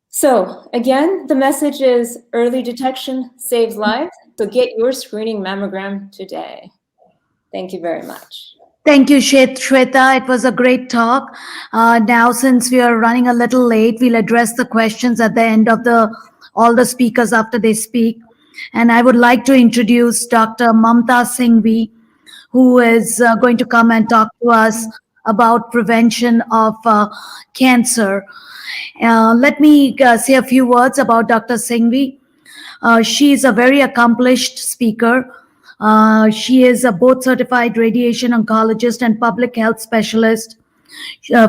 Speaker 5: So again, the message is early detection saves lives. So get your screening mammogram today. Thank you very much.
Speaker 2: Thank you, Shweta. It was a great talk. Now, since we are running a little late, we'll address the questions at the end of all the speakers after they speak. And I would like to introduce Dr. Mamta Singhvi, who is going to come and talk to us about prevention of cancer. Let me say a few words about Dr. Singhvi. She is a very accomplished speaker. She is a board certified radiation oncologist and public health specialist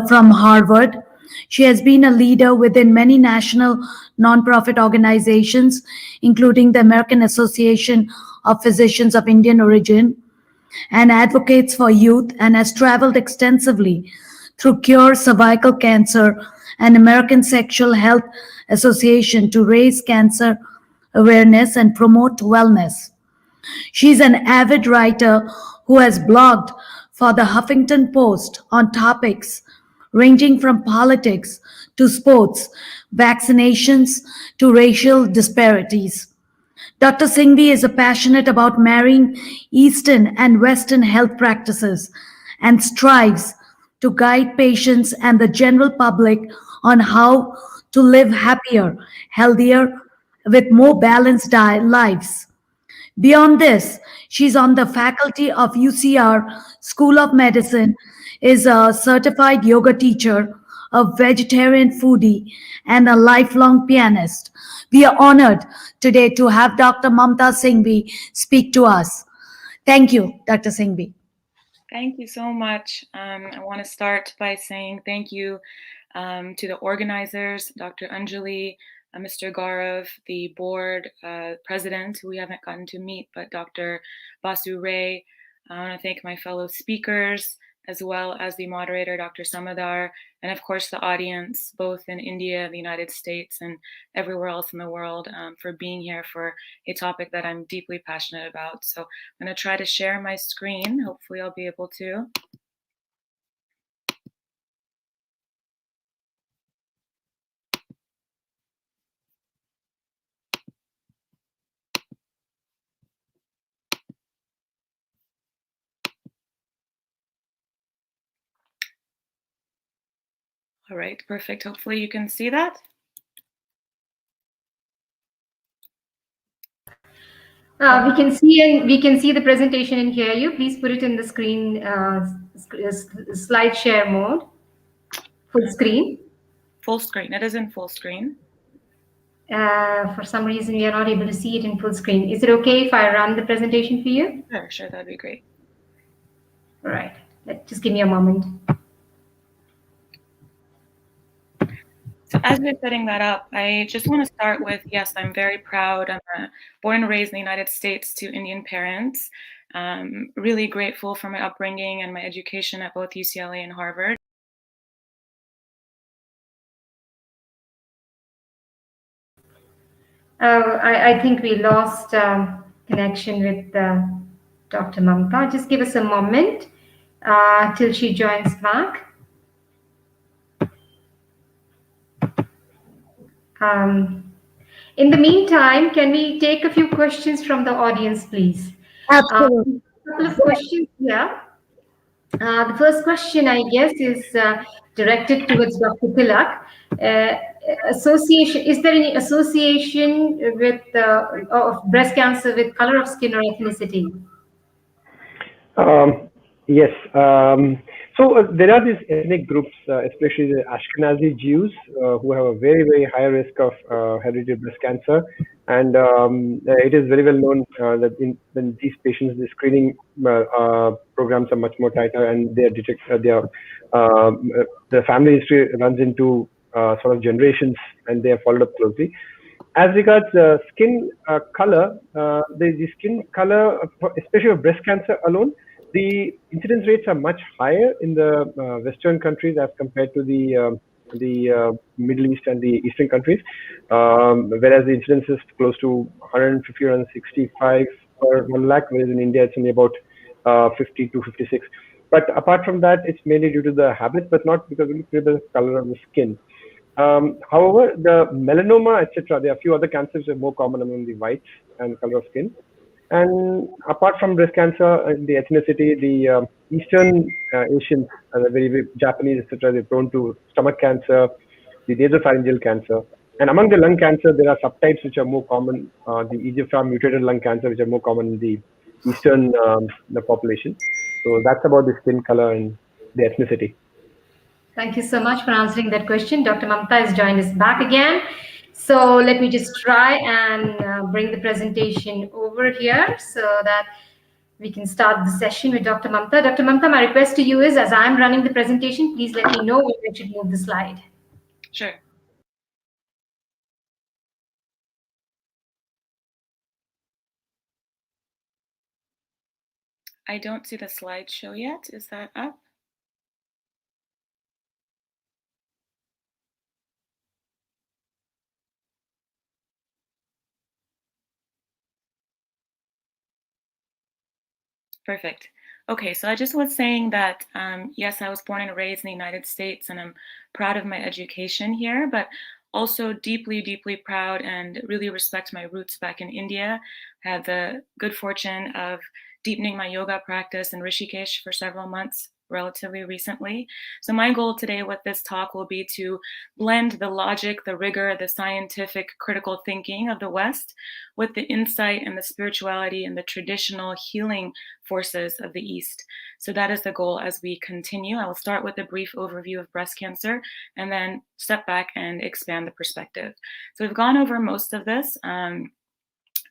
Speaker 2: from Harvard. She has been a leader within many national nonprofit organizations, including the American Association of Physicians of Indian Origin, and advocates for youth, and has traveled extensively through Cure Cervical Cancer and American Sexual Health Association to raise cancer awareness and promote wellness. She's an avid writer who has blogged for the Huffington Post on topics ranging from politics to sports, vaccinations to racial disparities. Dr. Singhvi is passionate about marrying Eastern and Western health practices and strives to guide patients and the general public on how to live happier, healthier, with more balanced lives. Beyond this, she's on the faculty of UCR School of Medicine, is a certified yoga teacher, a vegetarian foodie, and a lifelong pianist. We are honored today to have Dr. Mamta Singhvi speak to us. Thank you, Dr. Singhvi.
Speaker 6: Thank you so much. I want to start by saying thank you to the organizers, Dr. Anjali, Mr. Gaurav, the board president, who we haven't gotten to meet, but Dr. Basu Ray. I want to thank my fellow speakers, as well as the moderator, Dr. Samadar, and of course the audience, both in India, the United States, and everywhere else in the world, for being here for a topic that I'm deeply passionate about. So I'm going to try to share my screen. Hopefully I'll be able to. All right, perfect. Hopefully you can see that.
Speaker 1: We can see the presentation and hear you. Please put it in the screen, slide share mode. Full screen.
Speaker 6: Full screen. It is in full screen.
Speaker 1: For some reason, we are not able to see it in full screen. Is it okay if I run the presentation for you?
Speaker 6: Sure, that'd be great.
Speaker 1: All right. Just give me a moment.
Speaker 6: So as we're setting that up, I just want to start with, yes, I'm very proud. I'm born and raised in the United States to Indian parents. Really grateful for my upbringing and my education at both UCLA and Harvard.
Speaker 1: I think we lost connection with Dr. Mamta. Just give us a moment till she joins back. In the meantime, can we take a few questions from the audience, please?
Speaker 2: Absolutely.
Speaker 1: A couple of questions here. The first question, I guess, is directed towards Dr. Tilak. Association, is there any association with of breast cancer with color of skin or ethnicity?
Speaker 3: Yes. So there are these ethnic groups, especially the Ashkenazi Jews, who have a very, very high risk of hereditary breast cancer. And it is very well known that when these patients, the screening programs are much more tighter, and they are the family history runs into sort of generations, and they are followed up closely. As regards skin color, the skin color, especially of breast cancer alone, the incidence rates are much higher in the Western countries as compared to the Middle East and the Eastern countries, whereas the incidence is close to 150, 165 per 1 lakh, whereas in India it's only about 50 to 56. But apart from that, it's mainly due to the habit, but not because of the color of the skin. However, the melanoma, etc., there are a few other cancers that are more common among the whites and color of skin. And apart from breast cancer, the ethnicity, the Eastern Asians, the very Japanese, etc., they're prone to stomach cancer, the nasopharyngeal cancer. And among the lung cancer, there are subtypes which are more common, the EGFR mutated lung cancer, which are more common in the Eastern the population. So that's about the skin color and the ethnicity.
Speaker 1: Thank you so much for answering that question. Dr. Mamta has joined us back again. So let me just try and bring the presentation over here so that we can start the session with Dr. Mamta. Dr. Mamta, my request to you is, as I'm running the presentation, please let me know when I should move the slide.
Speaker 6: Sure. I don't see the slideshow yet. Is that up? Perfect. Okay, so I just was saying that, yes, I was born and raised in the United States, and I'm proud of my education here, but also deeply, deeply proud and really respect my roots back in India. I had the good fortune of deepening my yoga practice in Rishikesh for several months relatively recently. So my goal today with this talk will be to blend the logic, the rigor, the scientific critical thinking of the West with the insight and the spirituality and the traditional healing forces of the East. So that is the goal as we continue. I will start with a brief overview of breast cancer and then step back and expand the perspective. So we've gone over most of this.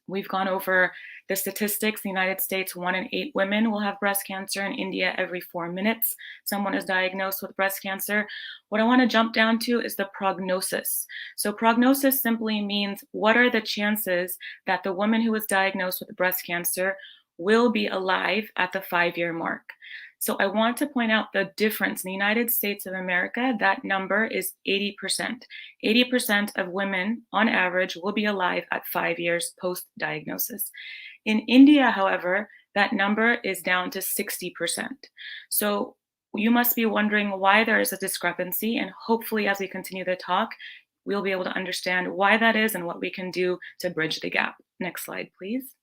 Speaker 6: We've gone over the statistics. In the United States, 1 in 8 women will have breast cancer. In India, every 4 minutes, someone is diagnosed with breast cancer. What I want to jump down to is the prognosis. So prognosis simply means what are the chances that the woman who is diagnosed with breast cancer will be alive at the 5-year mark. So I want to point out the difference. In the United States of America, that number is 80%. 80% of women, on average, will be alive at 5 years post-diagnosis. In India, however, that number is down to 60%. So you must be wondering why there is a discrepancy, and hopefully as we continue the talk, we'll be able to understand why that is and what we can do to bridge the gap. Next slide, please.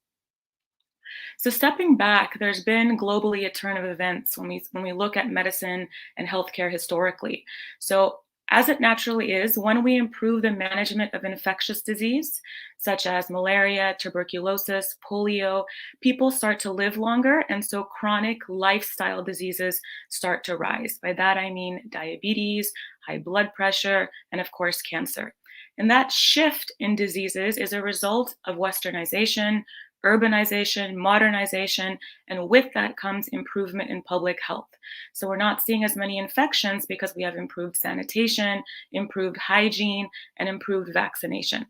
Speaker 6: So stepping back, there's been globally a turn of events when we look at medicine and healthcare historically. So as it naturally is, when we improve the management of infectious disease, such as malaria, tuberculosis, polio, people start to live longer, and so chronic lifestyle diseases start to rise. By that I mean diabetes, high blood pressure, and of course cancer. And that shift in diseases is a result of westernization, urbanization, modernization, and with that comes improvement in public health. So we're not seeing as many infections because we have improved sanitation, improved hygiene, and improved vaccination.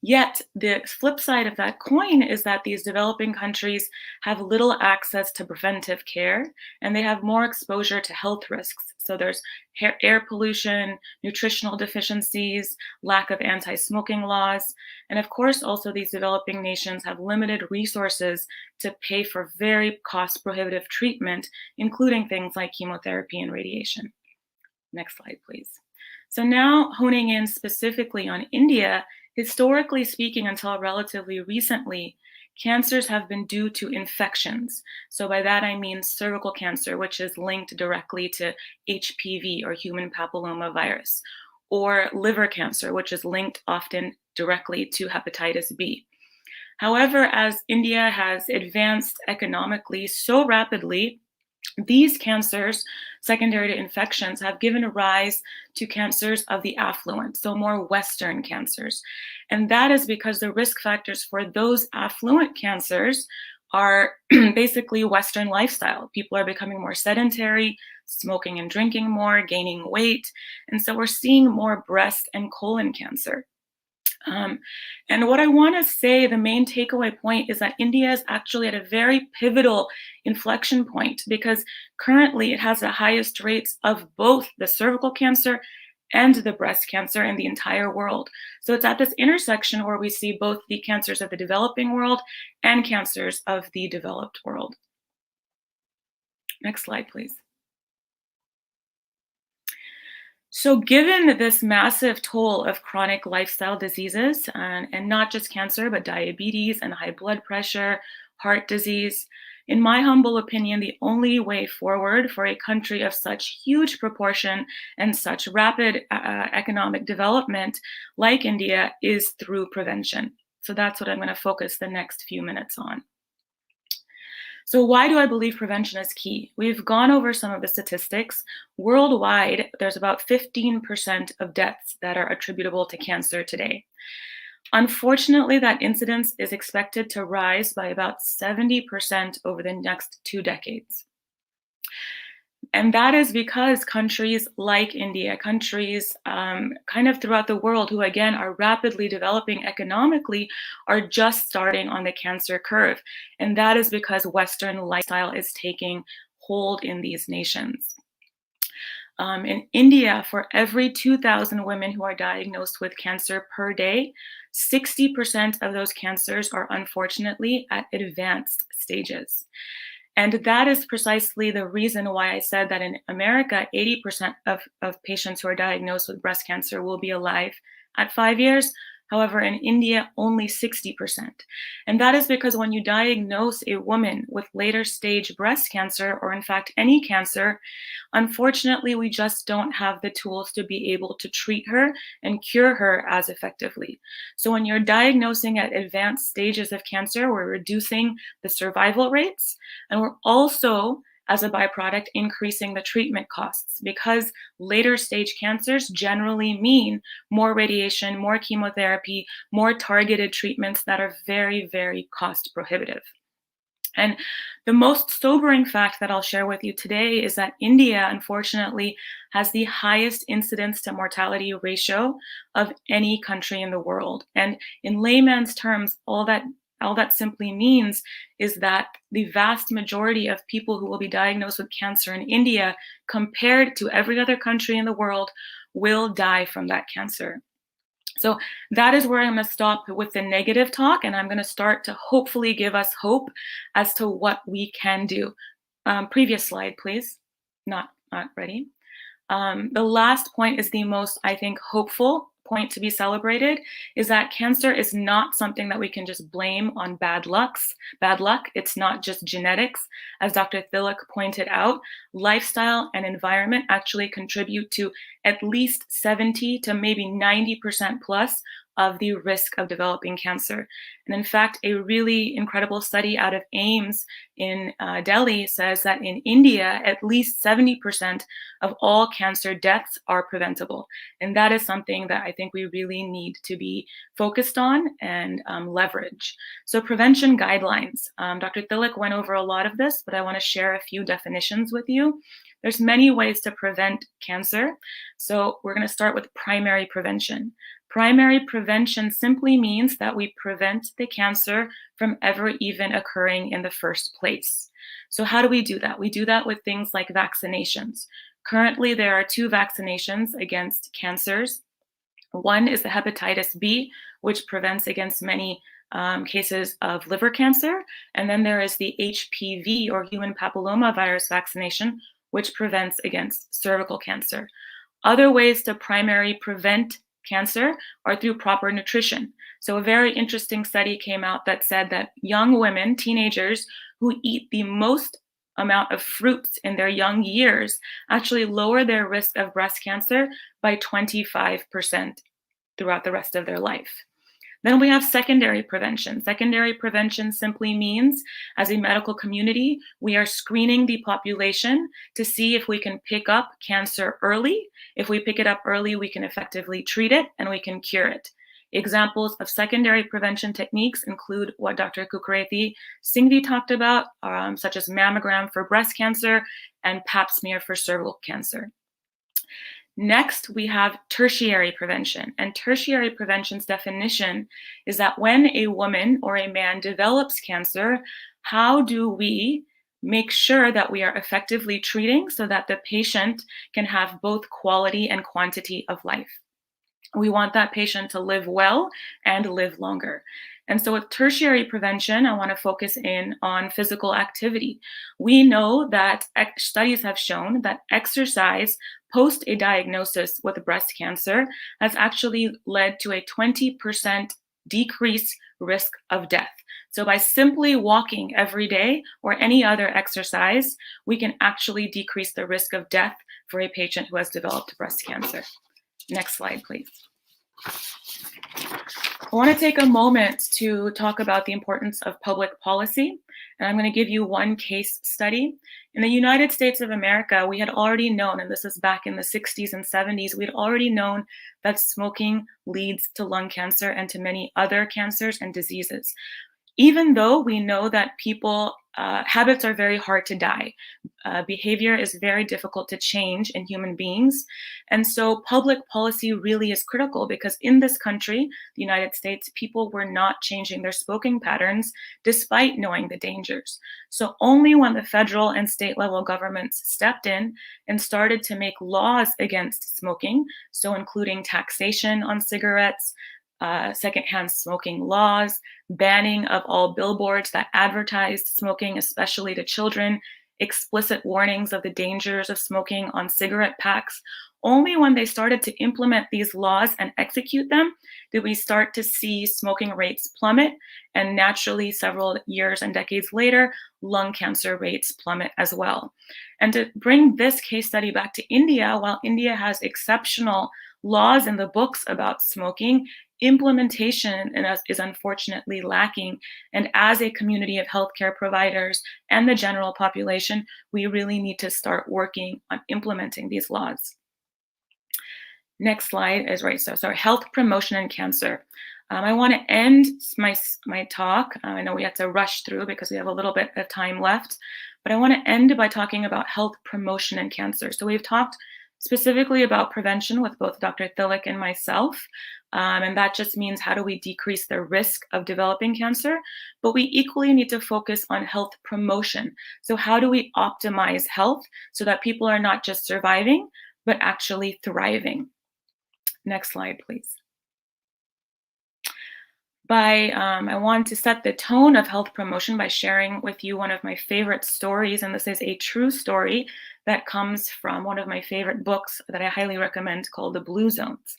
Speaker 6: Yet the flip side of that coin is that these developing countries have little access to preventive care, and they have more exposure to health risks. So there's air pollution, nutritional deficiencies, lack of anti-smoking laws, and of course also these developing nations have limited resources to pay for very cost-prohibitive treatment, including things like chemotherapy and radiation. Next slide, please. So now honing in specifically on India, historically speaking, until relatively recently, cancers have been due to infections. So by that I mean cervical cancer, which is linked directly to HPV or human papilloma virus, or liver cancer, which is linked often directly to hepatitis B. However, as India has advanced economically so rapidly, These cancers, secondary to infections, have given rise to cancers of the affluent, so more Western cancers. And that is because the risk factors for those affluent cancers are basically Western lifestyle. People are becoming more sedentary, smoking and drinking more, gaining weight. And so we're seeing more breast and colon cancer. And what I want to say, the main takeaway point is that India is actually at a very pivotal inflection point, because currently it has the highest rates of both the cervical cancer and the breast cancer in the entire world. So it's at this intersection where we see both the cancers of the developing world and cancers of the developed world. Next slide, please. So given this massive toll of chronic lifestyle diseases, and not just cancer, but diabetes and high blood pressure, heart disease, in my humble opinion, the only way forward for a country of such huge proportion and such rapid economic development like India is through prevention. So that's what I'm going to focus the next few minutes on. So why do I believe prevention is key? We've gone over some of the statistics. Worldwide, there's about 15% of deaths that are attributable to cancer today. Unfortunately, that incidence is expected to rise by about 70% over the next 2 decades. And that is because countries like India, countries kind of throughout the world who, again, are rapidly developing economically, are just starting on the cancer curve. And that is because Western lifestyle is taking hold in these nations. In India, for every 2,000 women who are diagnosed with cancer per day, 60% of those cancers are unfortunately at advanced stages. And that is precisely the reason why I said that in America, 80% of patients who are diagnosed with breast cancer will be alive at 5 years. However, in India, only 60%. And that is because when you diagnose a woman with later stage breast cancer, or in fact any cancer, unfortunately, we just don't have the tools to be able to treat her and cure her as effectively. So when you're diagnosing at advanced stages of cancer, we're reducing the survival rates, and we're also, as a byproduct, increasing the treatment costs, because later stage cancers generally mean more radiation, more chemotherapy, more targeted treatments that are very, very cost prohibitive. And the most sobering fact that I'll share with you today is that India, unfortunately, has the highest incidence to mortality ratio of any country in the world. And in layman's terms, all that simply means is that the vast majority of people who will be diagnosed with cancer in India, compared to every other country in the world, will die from that cancer. So that is where I'm going to stop with the negative talk, and I'm going to start to hopefully give us hope as to what we can do. Previous slide, please. Not ready. The last point is the most, I think, hopeful point to be celebrated, is that cancer is not something that we can just blame on bad luck. It's not just genetics. As Dr. Tilak pointed out, lifestyle and environment actually contribute to at least 70 to maybe 90% plus of the risk of developing cancer. And in fact, a really incredible study out of AIMS in Delhi says that in India, at least 70% of all cancer deaths are preventable. And that is something that I think we really need to be focused on and leverage. So prevention guidelines. Dr. Tilak went over a lot of this, but I want to share a few definitions with you. There's many ways to prevent cancer. So we're going to start with primary prevention. Primary prevention simply means that we prevent the cancer from ever even occurring in the first place. So how do we do that? We do that with things like vaccinations. Currently, there are 2 vaccinations against cancers. One is the hepatitis B, which prevents against many cases of liver cancer. And then there is the HPV, or human papillomavirus vaccination, which prevents against cervical cancer. Other ways to primary prevent cancer are through proper nutrition. So a very interesting study came out that said that young women, teenagers, who eat the most amount of fruits in their young years actually lower their risk of breast cancer by 25% throughout the rest of their life. Then we have secondary prevention. Secondary prevention simply means, as a medical community, we are screening the population to see if we can pick up cancer early. If we pick it up early, we can effectively treat it and we can cure it. Examples of secondary prevention techniques include what Dr. Kukreti Singhvi talked about, such as mammogram for breast cancer and pap smear for cervical cancer. Next, we have tertiary prevention. And tertiary prevention's definition is that when a woman or a man develops cancer, how do we make sure that we are effectively treating so that the patient can have both quality and quantity of life? We want that patient to live well and live longer. And so with tertiary prevention, I want to focus in on physical activity. We know that studies have shown that exercise post a diagnosis with breast cancer has actually led to a 20% decrease risk of death. So by simply walking every day or any other exercise, we can actually decrease the risk of death for a patient who has developed breast cancer. Next slide, please. I want to take a moment to talk about the importance of public policy, and I'm going to give you one case study. In the United States of America, we had already known, and this is back in the 60s and 70s, we'd already known that smoking leads to lung cancer and to many other cancers and diseases. Even though we know that habits are very hard to die, behavior is very difficult to change in human beings. And so public policy really is critical because in this country, the United States, people were not changing their smoking patterns despite knowing the dangers. So only when the federal and state level governments stepped in and started to make laws against smoking, so including taxation on cigarettes, secondhand smoking laws, banning of all billboards that advertised smoking, especially to children, explicit warnings of the dangers of smoking on cigarette packs. Only when they started to implement these laws and execute them did we start to see smoking rates plummet, and naturally several years and decades later, lung cancer rates plummet as well. And to bring this case study back to India, while India has exceptional laws in the books about smoking, implementation is unfortunately lacking. And as a community of healthcare providers and the general population, we really need to start working on implementing these laws. Next slide is right. So health promotion and cancer. I want to end my talk. I know we have to rush through because we have a little bit of time left, but I want to end by talking about health promotion and cancer. So we've talked specifically about prevention with both Dr. Tilak and myself. And that just means how do we decrease the risk of developing cancer? But we equally need to focus on health promotion. So how do we optimize health so that people are not just surviving, but actually thriving? Next slide, please. I want to set the tone of health promotion by sharing with you one of my favorite stories, and this is a true story that comes from one of my favorite books that I highly recommend called The Blue Zones.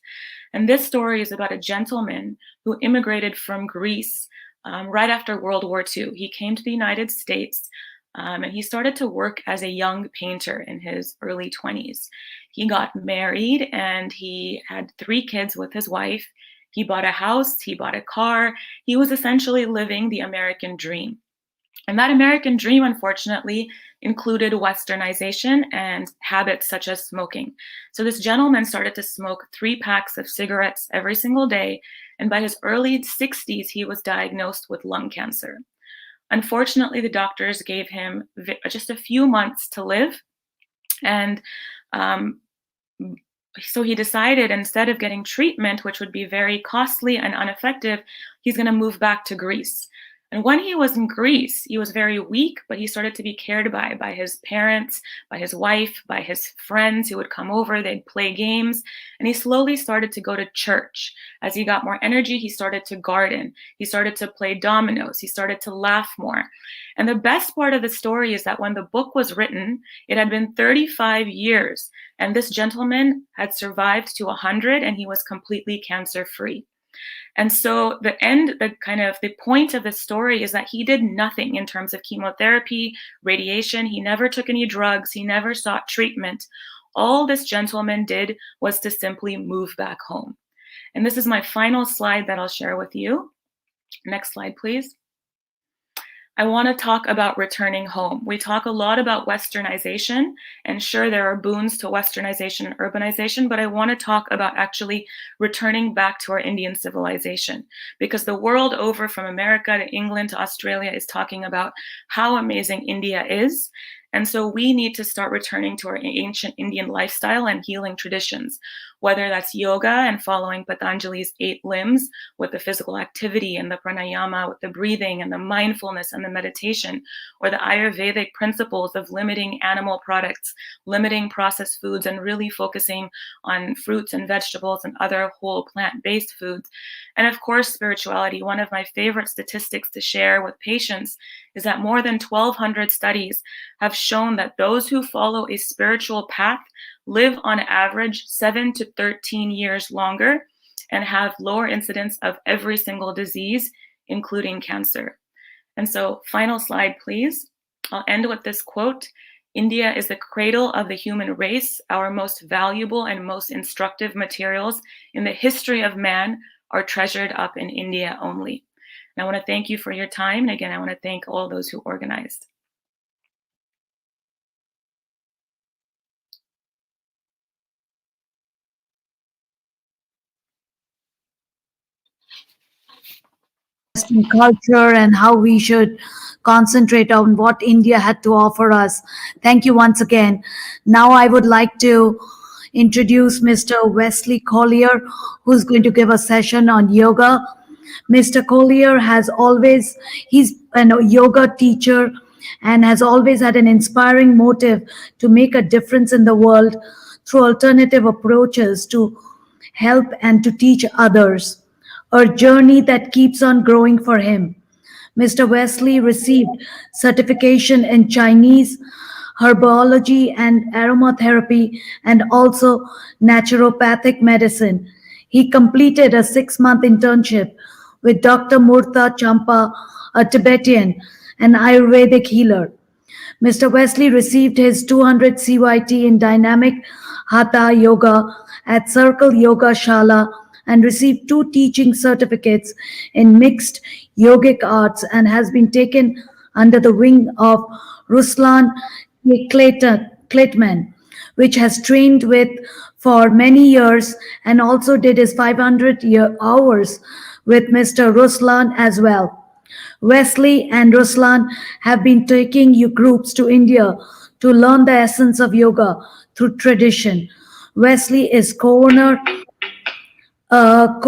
Speaker 6: And this story is about a gentleman who immigrated from Greece right after World War II. He came to the United States and he started to work as a young painter in his early 20s. He got married and he had 3 kids with his wife. He bought a house, he bought a car. He was essentially living the American dream. And that American dream, unfortunately, included westernization and habits such as smoking. So this gentleman started to smoke 3 packs of cigarettes every single day. And by his early 60s, he was diagnosed with lung cancer. Unfortunately, the doctors gave him just a few months to live. And so he decided, instead of getting treatment, which would be very costly and ineffective, he's going to move back to Greece. And when he was in Greece, he was very weak, but he started to be cared by his parents, by his wife, by his friends who would come over, they'd play games. And he slowly started to go to church. As he got more energy, he started to garden. He started to play dominoes. He started to laugh more. And the best part of the story is that when the book was written, it had been 35 years. And this gentleman had survived to 100 and he was completely cancer-free. And so the point of the story is that he did nothing in terms of chemotherapy, radiation. He never took any drugs. He never sought treatment. All this gentleman did was to simply move back home. And this is my final slide that I'll share with you. Next slide, please. I want to talk about returning home. We talk a lot about westernization, and sure, there are boons to westernization and urbanization, but I want to talk about actually returning back to our Indian civilization, because the world over, from America to England to Australia, is talking about how amazing India is. And so we need to start returning to our ancient Indian lifestyle and healing traditions, whether that's yoga and following Patanjali's 8 limbs with the physical activity and the pranayama, with the breathing and the mindfulness and the meditation, or the Ayurvedic principles of limiting animal products, limiting processed foods, and really focusing on fruits and vegetables and other whole plant-based foods. And of course, spirituality. One of my favorite statistics to share with patients is that more than 1,200 studies have shown that those who follow a spiritual path live on average 7 to 13 years longer and have lower incidence of every single disease, including cancer. And so, final slide, please. I'll end with this quote. India is the cradle of the human race. Our most valuable and most instructive materials in the history of man are treasured up in India only. And I want to thank you for your time. And again, I want to thank all those who organized.
Speaker 2: Western culture and how we should concentrate on what India had to offer us. Thank you once again. Now I would like to introduce Mr. Wesley Collier, who's going to give a session on yoga. Mr. Collier he's a yoga teacher and has always had an inspiring motive to make a difference in the world through alternative approaches to help and to teach others, a journey that keeps on growing for him. Mr. Wesley received certification in Chinese, herbology and aromatherapy, and also naturopathic medicine. He completed a 6-month internship with Dr. Murtha Champa, a Tibetan and Ayurvedic healer. Mr. Wesley received his 200 CYT in dynamic Hatha Yoga at Circle Yoga Shala and received 2 teaching certificates in mixed yogic arts and has been taken under the wing of Ruslan Kletman, which has trained with for many years and also did his 500 hours with Mr. Ruslan as well. Wesley and Ruslan have been taking you groups to India to learn the essence of yoga through tradition. Wesley is co-owner of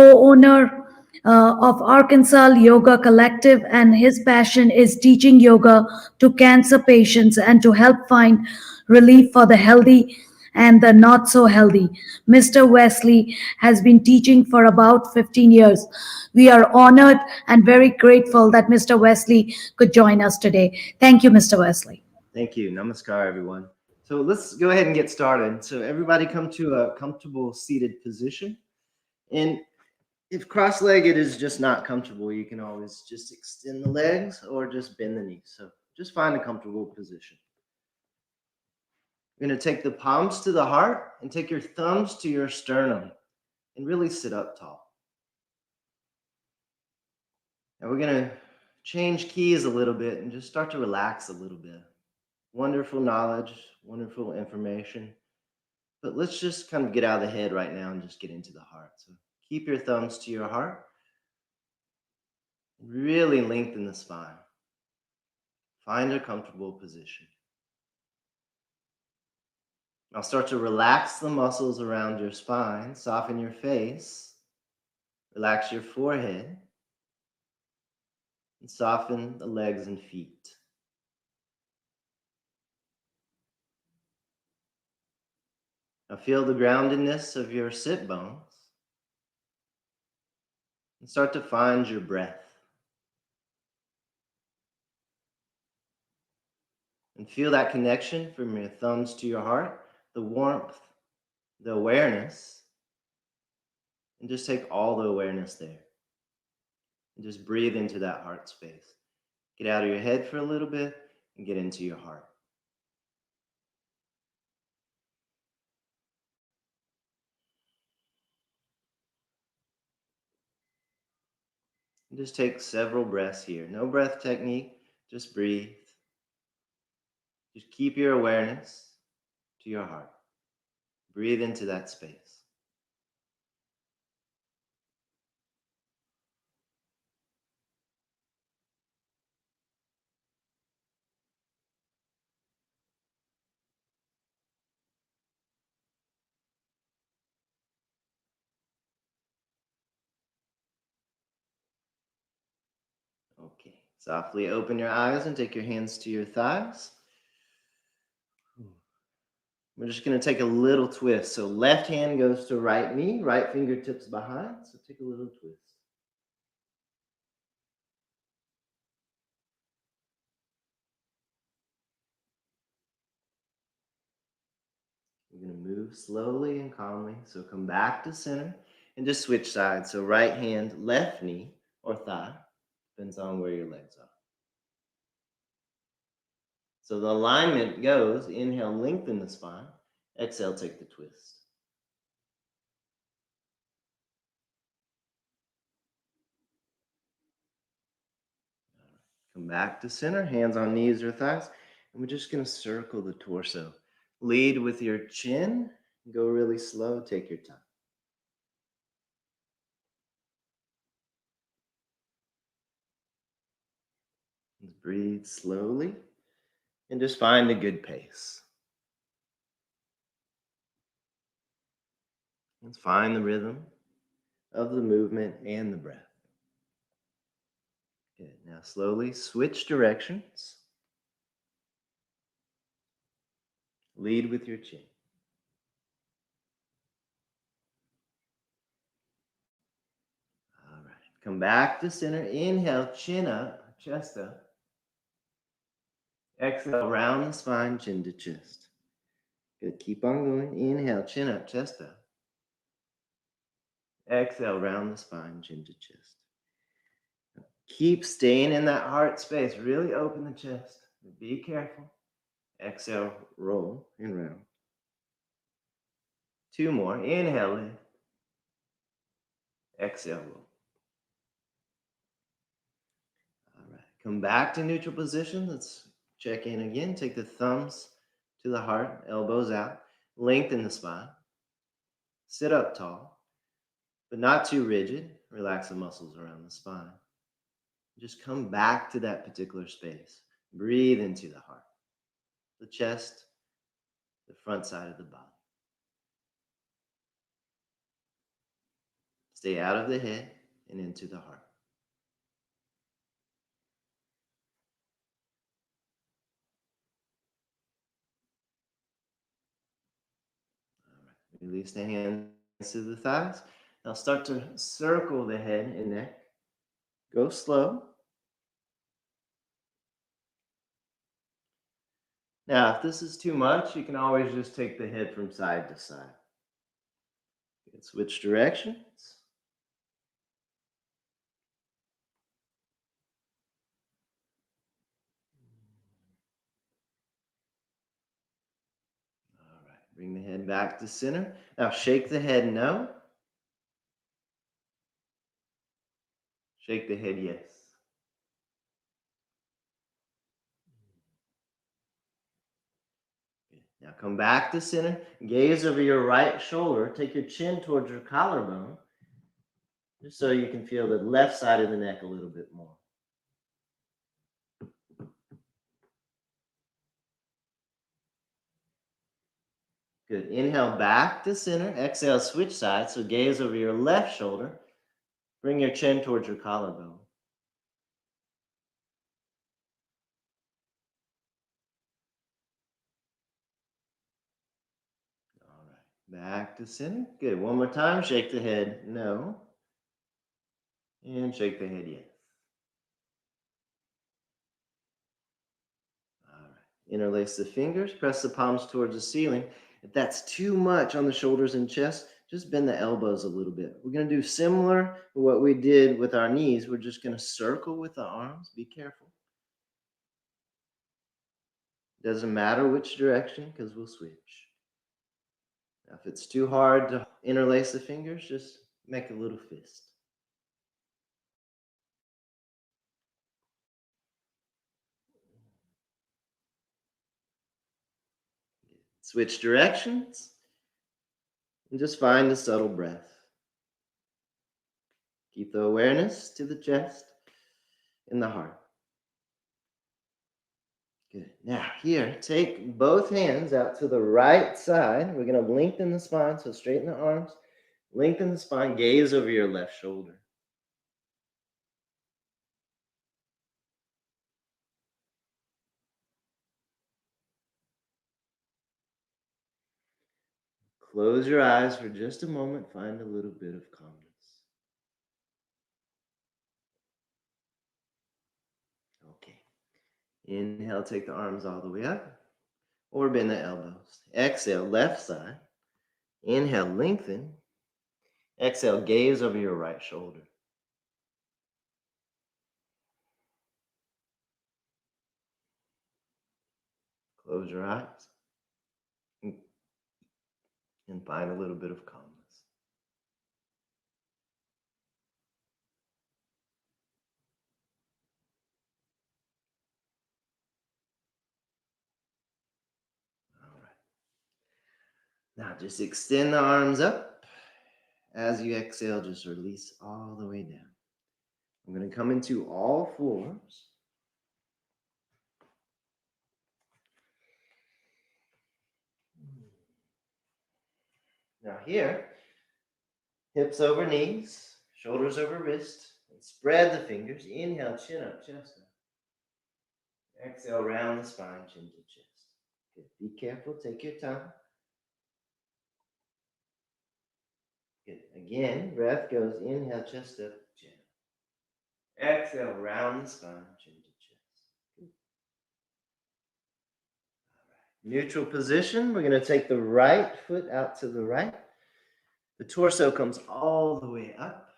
Speaker 2: Arkansas Yoga Collective, and his passion is teaching yoga to cancer patients and to help find relief for the healthy and the not so healthy. Mr. Wesley has been teaching for about 15 years. We are honored and very grateful that Mr. Wesley could join us today. Thank you, Mr. Wesley.
Speaker 7: Thank you. Namaskar, everyone. So let's go ahead and get started. So everybody come to a comfortable seated position. And if cross-legged is just not comfortable, you can always just extend the legs or just bend the knees. So just find a comfortable position. You're going to take the palms to the heart and take your thumbs to your sternum and really sit up tall. Now we're going to change keys a little bit and just start to relax a little bit. Wonderful knowledge, wonderful information. But let's just kind of get out of the head right now and just get into the heart. So keep your thumbs to your heart. Really lengthen the spine. Find a comfortable position. Now start to relax the muscles around your spine. Soften your face. Relax your forehead. And soften the legs and feet. Now feel the groundedness of your sit bones. And start to find your breath. And feel that connection from your thumbs to your heart, the warmth, the awareness. And just take all the awareness there. And just breathe into that heart space. Get out of your head for a little bit and get into your heart. And just take several breaths here. No breath technique, just breathe. Just keep your awareness to your heart. Breathe into that space. Okay, softly open your eyes and take your hands to your thighs. We're just going to take a little twist. So left hand goes to right knee, right fingertips behind. So take a little twist. We're going to move slowly and calmly. So come back to center and just switch sides. So right hand, left knee or thigh, depends on where your legs are. So the alignment goes, inhale, lengthen the spine. Exhale, take the twist. Come back to center, hands on knees or thighs. And we're just going to circle the torso. Lead with your chin. Go really slow. Take your time. Just breathe slowly and just find a good pace. Let's find the rhythm of the movement and the breath. Good. Now slowly switch directions. Lead with your chin. All right. Come back to center. Inhale, chin up, chest up. Exhale, round the spine, chin to chest. Good. Keep on going. Inhale, chin up, chest up. Exhale, round the spine, chin to chest. Keep staying in that heart space. Really open the chest. Be careful. Exhale, roll and round. 2 more. Inhale, lift. Exhale, roll. All right. Come back to neutral position. Let's check in again. Take the thumbs to the heart, elbows out. Lengthen the spine. Sit up tall, but not too rigid. Relax the muscles around the spine. Just come back to that particular space. Breathe into the heart, the chest, the front side of the body. Stay out of the head and into the heart. All right. Release the hands to the thighs. Now start to circle the head and neck. Go slow. Now, if this is too much, you can always just take the head from side to side. Good. Switch directions. All right. Bring the head back to center. Now shake the head no. Shake the head yes. Good. Now come back to center. Gaze over your right shoulder. Take your chin towards your collarbone, just so you can feel the left side of the neck a little bit more. Good. Inhale back to center. Exhale, switch sides. So gaze over your left shoulder. Bring your chin towards your collarbone. All right. Back to center. Good. One more time. Shake the head no. And shake the head yes. All right. Interlace the fingers. Press the palms towards the ceiling. If that's too much on the shoulders and chest, just bend the elbows a little bit. We're going to do similar to what we did with our knees. We're just going to circle with the arms. Be careful. Doesn't matter which direction because we'll switch. Now, if it's too hard to interlace the fingers, just make a little fist. Switch directions and just find a subtle breath. Keep the awareness to the chest and the heart. Good. Now here, take both hands out to the right side. We're going to lengthen the spine, so straighten the arms. Lengthen the spine, gaze over your left shoulder. Close your eyes for just a moment. Find a little bit of calmness. Okay. Inhale, take the arms all the way up. Or bend the elbows. Exhale, left side. Inhale, lengthen. Exhale, gaze over your right shoulder. Close your eyes and find a little bit of calmness. All right. Now just extend the arms up. As you exhale, just release all the way down. I'm going to come into all fours. Now here, hips over knees, shoulders over wrist, and spread the fingers. Inhale, chin up, chest up. Exhale, round the spine, chin to chest. Good. Be careful, take your time. Good. Again, breath goes inhale, chest up, chin up. Exhale, round the spine, chin to chest. Good. All right. Neutral position. We're going to take the right foot out to the right. The torso comes all the way up.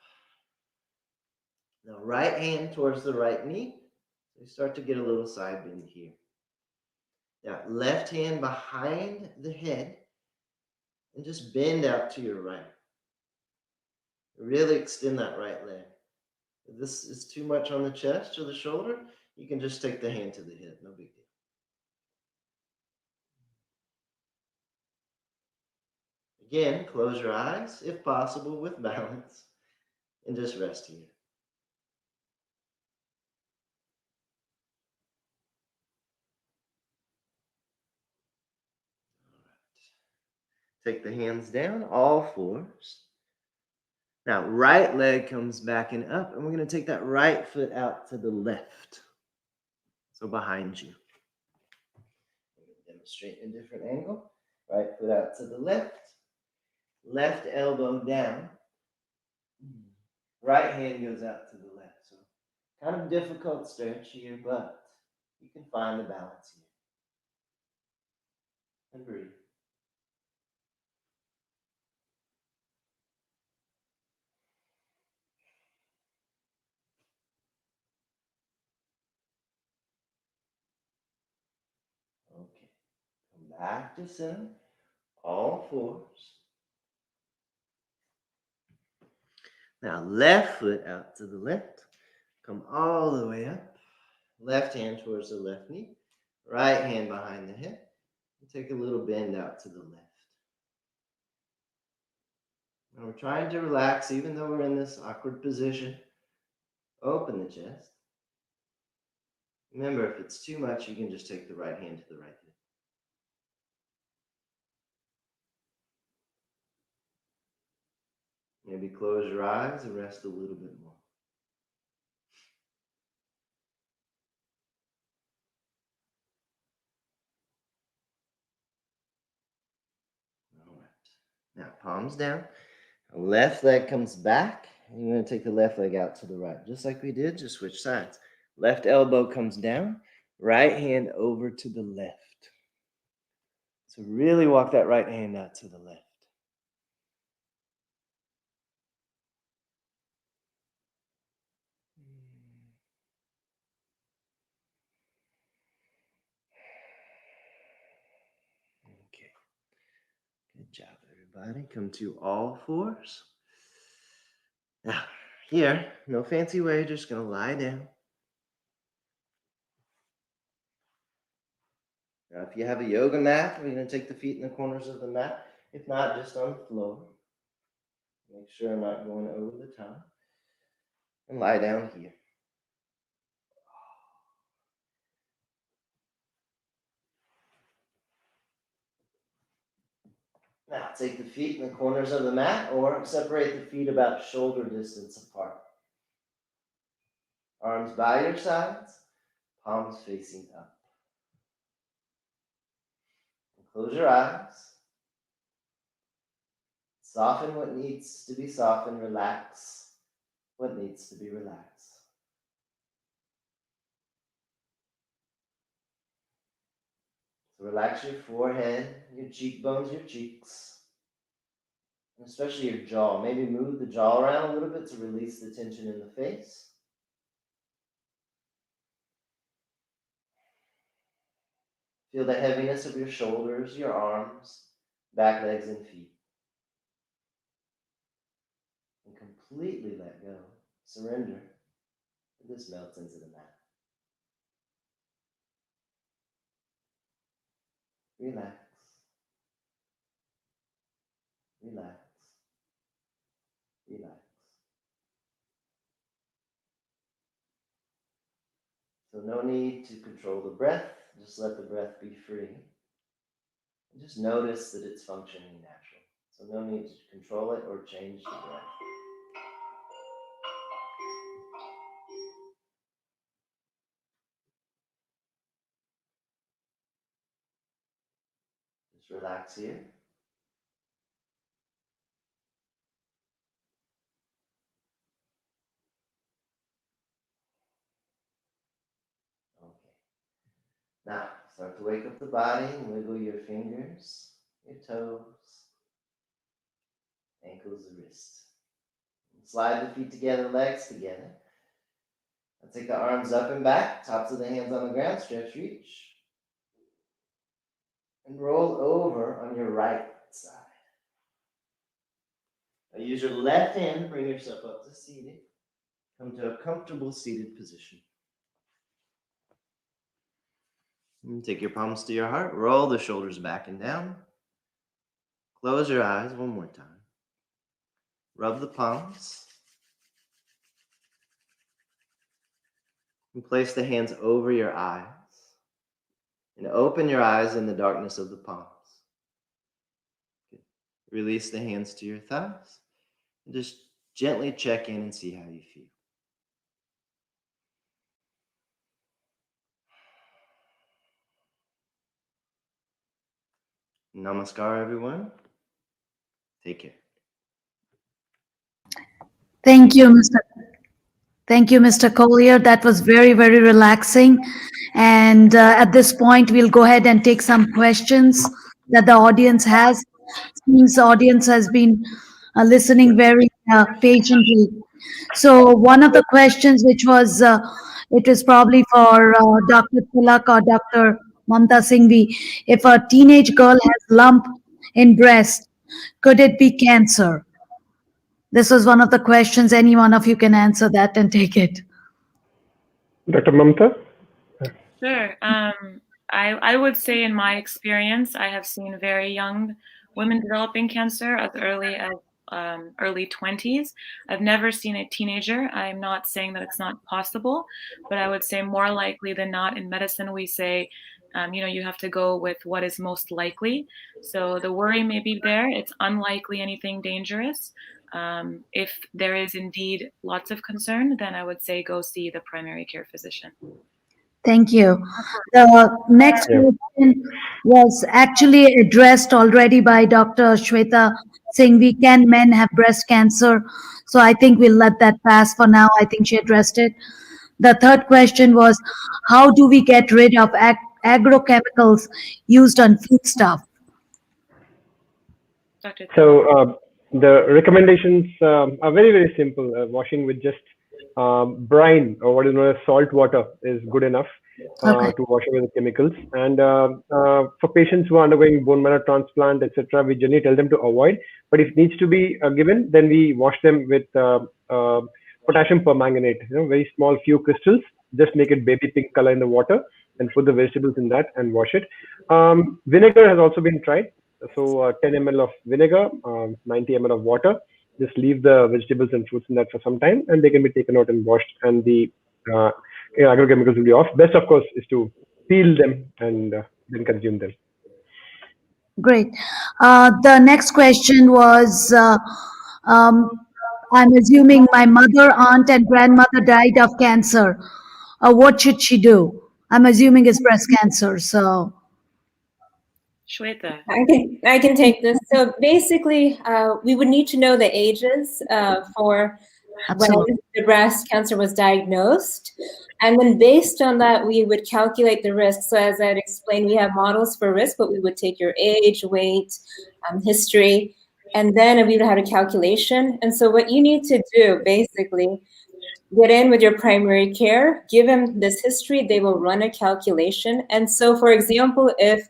Speaker 7: Now, right hand towards the right knee. So you start to get a little side bend here. Now, left hand behind the head and just bend out to your right. Really extend that right leg. If this is too much on the chest or the shoulder, you can just take the hand to the hip. No big deal. Again, close your eyes, if possible, with balance, and just rest here. Take the hands down, all fours. Now, right leg comes back and up, and we're going to take that right foot out to the left. So behind you. Demonstrate a different angle. Right foot out to the left. Left elbow down. Right hand goes out to the left. So kind of difficult stretch here, but you can find the balance here. And breathe. Okay. Come back to center. All fours. Now left foot out to the left. Come all the way up. Left hand towards the left knee. Right hand behind the hip. And take a little bend out to the left. Now we're trying to relax even though we're in this awkward position. Open the chest. Remember, if it's too much, you can just take the right hand to the right hip. Maybe close your eyes and rest a little bit more. All right. Now, palms down. Left leg comes back. And you're going to take the left leg out to the right. Just like we did, just switch sides. Left elbow comes down. Right hand over to the left. So really walk that right hand out to the left. Okay. Good job, everybody. Come to all fours. Now, here, no fancy way, just going to lie down. Now, if you have a yoga mat, we're going to take the feet in the corners of the mat. If not, just on the floor. Make sure I'm not going over the top. And lie down here. Now, take the feet in the corners of the mat or separate the feet about shoulder distance apart. Arms by your sides, palms facing up. And close your eyes. Soften what needs to be softened. Relax what needs to be relaxed. So relax your forehead, your cheekbones, your cheeks, and especially your jaw. Maybe move the jaw around a little bit to release the tension in the face. Feel the heaviness of your shoulders, your arms, back, legs, and feet. And completely let go. Surrender. This melts into the mat. Relax. Relax. Relax. So no need to control the breath. Just let the breath be free. And just notice that it's functioning natural. So no need to control it or change the breath. Just relax here. Okay. Now, start to wake up the body and wiggle your fingers, your toes, ankles, and wrists. And slide the feet together, legs together. And take the arms up and back, tops of the hands on the ground, stretch, reach. And roll over on your right side. Now use your left hand to bring yourself up to seated. Come to a comfortable seated position. And take your palms to your heart. Roll the shoulders back and down. Close your eyes one more time. Rub the palms. And place the hands over your eyes. And open your eyes in the darkness of the palms. Release the hands to your thighs. And just gently check in and see how you feel. Namaskar, everyone. Take care.
Speaker 2: Thank you, Mr. Collier. That was very, very relaxing. And at this point, we'll go ahead and take some questions that the audience has. Seems the audience has been listening very patiently. So one of the questions, which was, it was probably for Dr. Tilak or Dr. Mamta Singhvi, if a teenage girl has lump in breast, could it be cancer? This was one of the questions. Any one of you can answer that and take it.
Speaker 3: Dr. Mamta?
Speaker 6: Sure. I would say in my experience, I have seen very young women developing cancer as early as early 20s. I've never seen a teenager. I'm not saying that it's not possible, but I would say more likely than not in medicine, we say, you have to go with what is most likely. So the worry may be there. It's unlikely anything dangerous. If there is indeed lots of concern, then I would say go see the primary care physician.
Speaker 2: Thank you. The next question was actually addressed already by Dr. Shwayta Singhvi. Can men have breast cancer? So I think we'll let that pass for now. I think she addressed it. The third question was, how do we get rid of agrochemicals used on foodstuff?
Speaker 3: So the recommendations are very, very simple. Washing with just brine or what is known as salt water is good enough to wash away the chemicals. And for patients who are undergoing bone marrow transplant, etc., we generally tell them to avoid. But if needs to be given, then we wash them with potassium permanganate. Very small few crystals. Just make it baby pink color in the water. and put the vegetables in that and wash it. Vinegar has also been tried. So 10 ml of vinegar, 90 ml of water. Just leave the vegetables and fruits in that for some time, and they can be taken out and washed, and the agrochemicals will be off. Best, of course, is to peel them and then consume them.
Speaker 2: Great. The next question was, I'm assuming my mother, aunt, and grandmother died of cancer. What should she do? I'm assuming it's breast cancer. So,
Speaker 6: Shwayta.
Speaker 5: I can take this. So basically, we would need to know the ages for
Speaker 2: absolutely.
Speaker 5: when the breast cancer was diagnosed. And then based on that, we would calculate the risk. So as I had explained, we have models for risk, but we would take your age, weight, history, and then we would have a calculation. And so what you need to do, basically, get in with your primary care, give them this history, they will run a calculation. And so, for example, if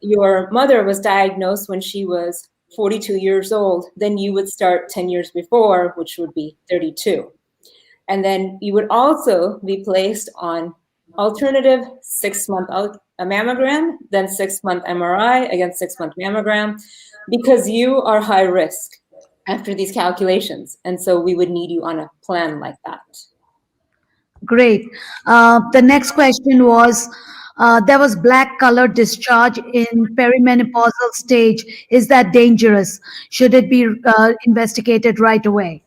Speaker 5: your mother was diagnosed when she was 42 years old, then you would start 10 years before, which would be 32. And then you would also be placed on alternative 6-month mammogram, then 6-month MRI, again 6-month mammogram, because you are high risk after these calculations. And so we would need you on a plan like that.
Speaker 2: Great. The next question was, there was black color discharge in perimenopausal stage. Is that dangerous? Should it be investigated right away?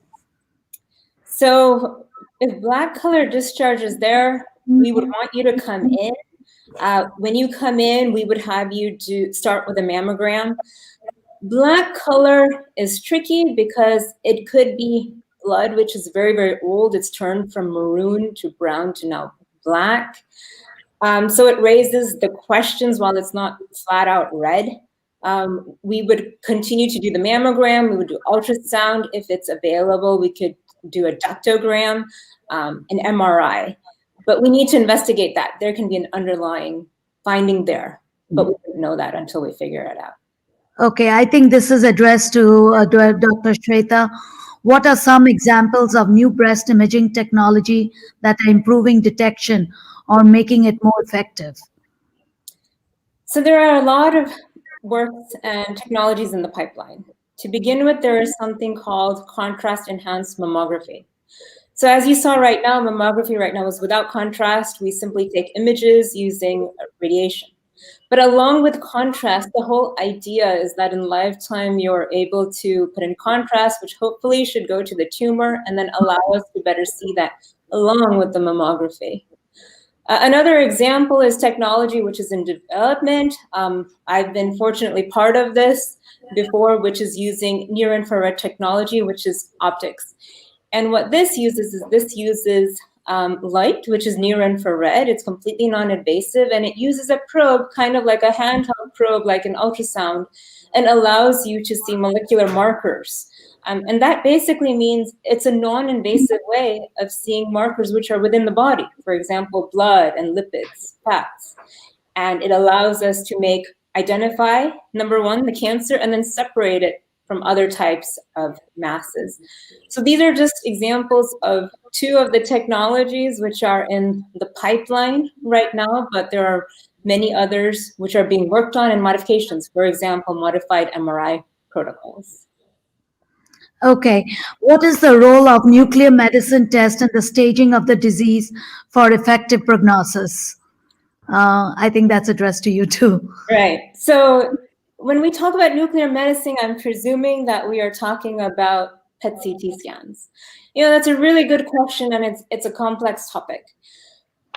Speaker 5: So if black color discharge is there, we would want you to come in. When you come in, we would have you start with a mammogram. Black color is tricky because it could be blood, which is very, very old. It's turned from maroon to brown to now black. So it raises the questions while it's not flat out red. We would continue to do the mammogram. We would do ultrasound. If it's available, we could do a ductogram, an MRI. But we need to investigate that. There can be an underlying finding there, but we don't know that until we figure it out.
Speaker 2: Okay, I think this is addressed to Dr. Shwayta. What are some examples of new breast imaging technology that are improving detection or making it more effective?
Speaker 5: So there are a lot of works and technologies in the pipeline. To begin with, there is something called contrast-enhanced mammography. So as you saw right now, mammography right now is without contrast. We simply take images using radiation. But along with contrast, the whole idea is that in lifetime, you're able to put in contrast, which hopefully should go to the tumor and then allow us to better see that along with the mammography. Another example is technology which is in development. I've been fortunately part of this before, which is using near-infrared technology, which is optics. And what this uses is light, which is near-infrared. It's completely non-invasive, and it uses a probe, kind of like a handheld probe, like an ultrasound, and allows you to see molecular markers. And that basically means it's a non-invasive way of seeing markers which are within the body, for example, blood and lipids, fats. And it allows us to identify, number one, the cancer, and then separate it from other types of masses. So these are just examples of two of the technologies which are in the pipeline right now, but there are many others which are being worked on and modifications, for example, modified MRI protocols.
Speaker 2: Okay. What is the role of nuclear medicine test in the staging of the disease for effective prognosis? I think that's addressed to you too.
Speaker 5: Right. So when we talk about nuclear medicine, I'm presuming that we are talking about PET-CT scans. That's a really good question, and it's a complex topic.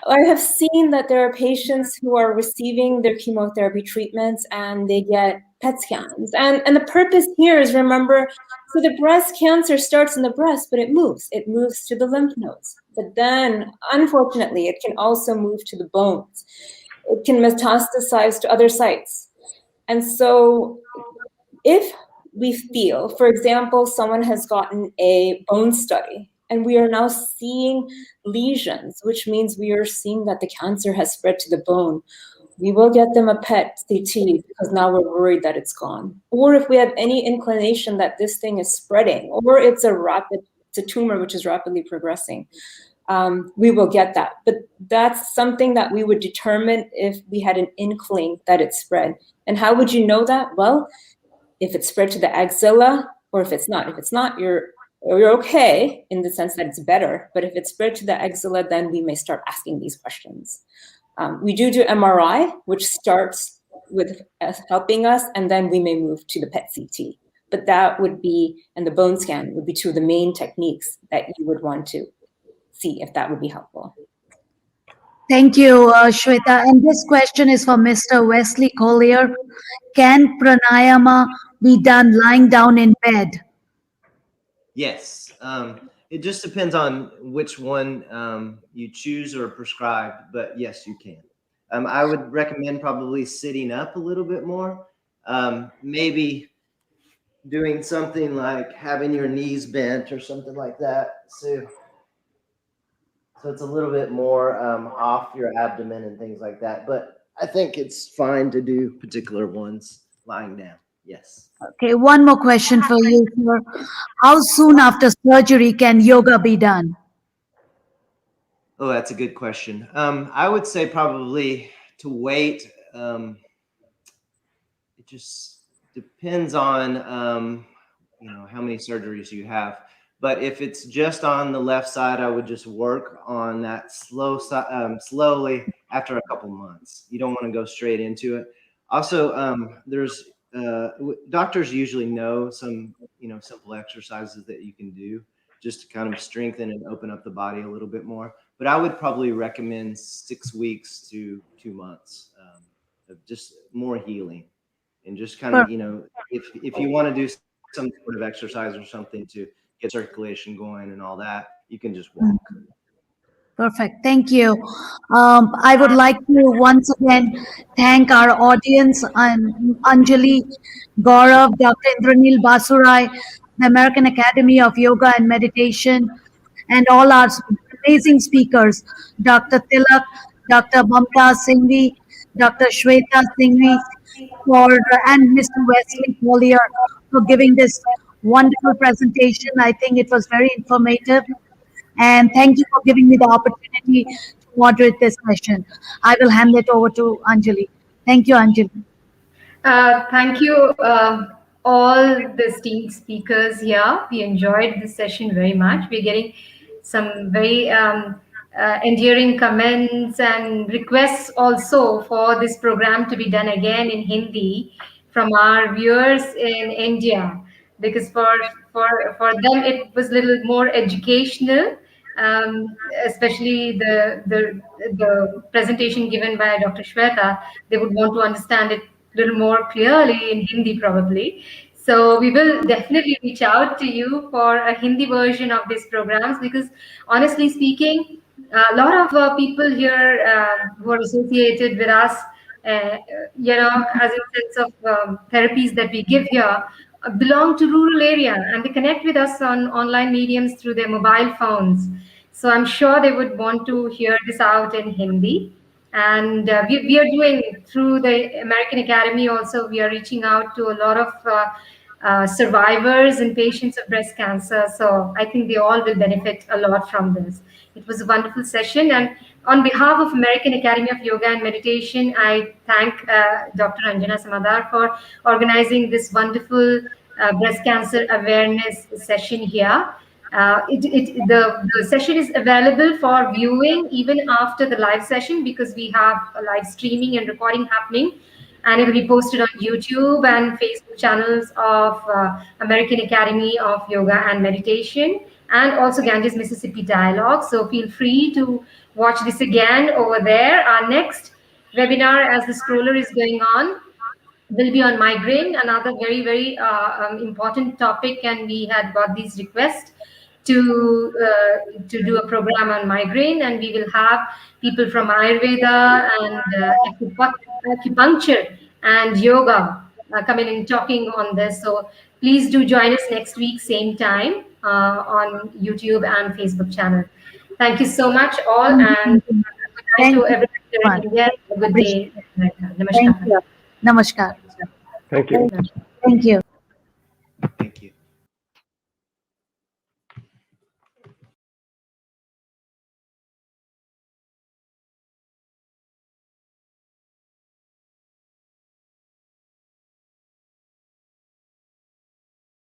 Speaker 5: I have seen that there are patients who are receiving their chemotherapy treatments and they get PET scans. And the purpose here is, remember, so the breast cancer starts in the breast, but it moves. It moves to the lymph nodes. But then, unfortunately, it can also move to the bones. It can metastasize to other sites. And so if we feel, for example, someone has gotten a bone study, and we are now seeing lesions, which means we are seeing that the cancer has spread to the bone, we will get them a PET-CT because now we're worried that it's gone. Or if we have any inclination that this thing is spreading, or it's a tumor which is rapidly progressing, we will get that. But that's something that we would determine if we had an inkling that it spread. And how would you know that? Well, if it's spread to the axilla or if it's not. If it's not, you're okay in the sense that it's better. But if it's spread to the axilla, then we may start asking these questions. We do MRI, which starts with helping us, and then we may move to the PET CT. But that would be, and the bone scan would be two of the main techniques that you would want to see if that would be helpful.
Speaker 2: Thank you, Shweta. And this question is for Mr. Wesley Collier. Can pranayama be done lying down in bed?
Speaker 7: Yes. It just depends on which one you choose or prescribe, but yes, you can. I would recommend probably sitting up a little bit more. Maybe doing something like having your knees bent or something like that. So it's a little bit more off your abdomen and things like that. But I think it's fine to do particular ones lying down. Yes.
Speaker 2: Okay, one more question for you, sir. How soon after surgery can yoga be done?
Speaker 7: Oh, that's a good question. I would say probably to wait. It just depends on how many surgeries you have. But if it's just on the left side, I would just work on that slowly after a couple months. You don't want to go straight into it. Also, there's doctors usually know some simple exercises that you can do just to kind of strengthen and open up the body a little bit more. But I would probably recommend 6 weeks to 2 months of just more healing, and just kind of if you want to do some sort of exercise or something to get circulation going and all that, you can just walk.
Speaker 2: Perfect. Thank you. I would like to once again thank our audience. I'm Anjali, Gaurav, Dr. Indranil Basurai, the American Academy of Yoga and Meditation, and all our amazing speakers, Dr. Tilak, Dr. Mamta Singhvi, Dr. Shwayta Singhvi, and Mr. Wesley Pilcher for giving this wonderful presentation. I think it was very informative. And thank you for giving me the opportunity to moderate this session. I will hand it over to Anjali. Thank you, Anjali.
Speaker 1: Thank you, all the esteemed speakers here. We enjoyed this session very much. We're getting some very endearing comments and requests also for this program to be done again in Hindi from our viewers in India, because for them it was a little more educational, especially the presentation given by Dr. Shweta. They would want to understand it a little more clearly in Hindi probably. So we will definitely reach out to you for a Hindi version of these programs, because honestly speaking, a lot of people here who are associated with us, as in sense of therapies that we give here, belong to rural area, and they connect with us on online mediums through their mobile phones. So I'm sure they would want to hear this out in Hindi. And we are doing through the American Academy also, we are reaching out to a lot of survivors and patients of breast cancer. So I think they all will benefit a lot from this. It was a wonderful session. And on behalf of American Academy of Yoga and Meditation, I thank Dr. Anjana Samadar for organizing this wonderful breast cancer awareness session here. The session is available for viewing even after the live session, because we have a live streaming and recording happening, and it will be posted on YouTube and Facebook channels of American Academy of Yoga and Meditation, and also Ganges Mississippi Dialogue. So feel free to watch this again over there. Our next webinar, as the scroller is going on, will be on migraine, another very, very important topic, and we had got these requests to do a program on migraine, and we will have people from Ayurveda and acupuncture and yoga coming and talking on this. So please do join us next week, same time, on YouTube and Facebook channel. Thank you so much all, and good night to everyone here in India. Good day. Namaskar.
Speaker 2: Namaskar.
Speaker 3: Thank you.
Speaker 2: Thank you.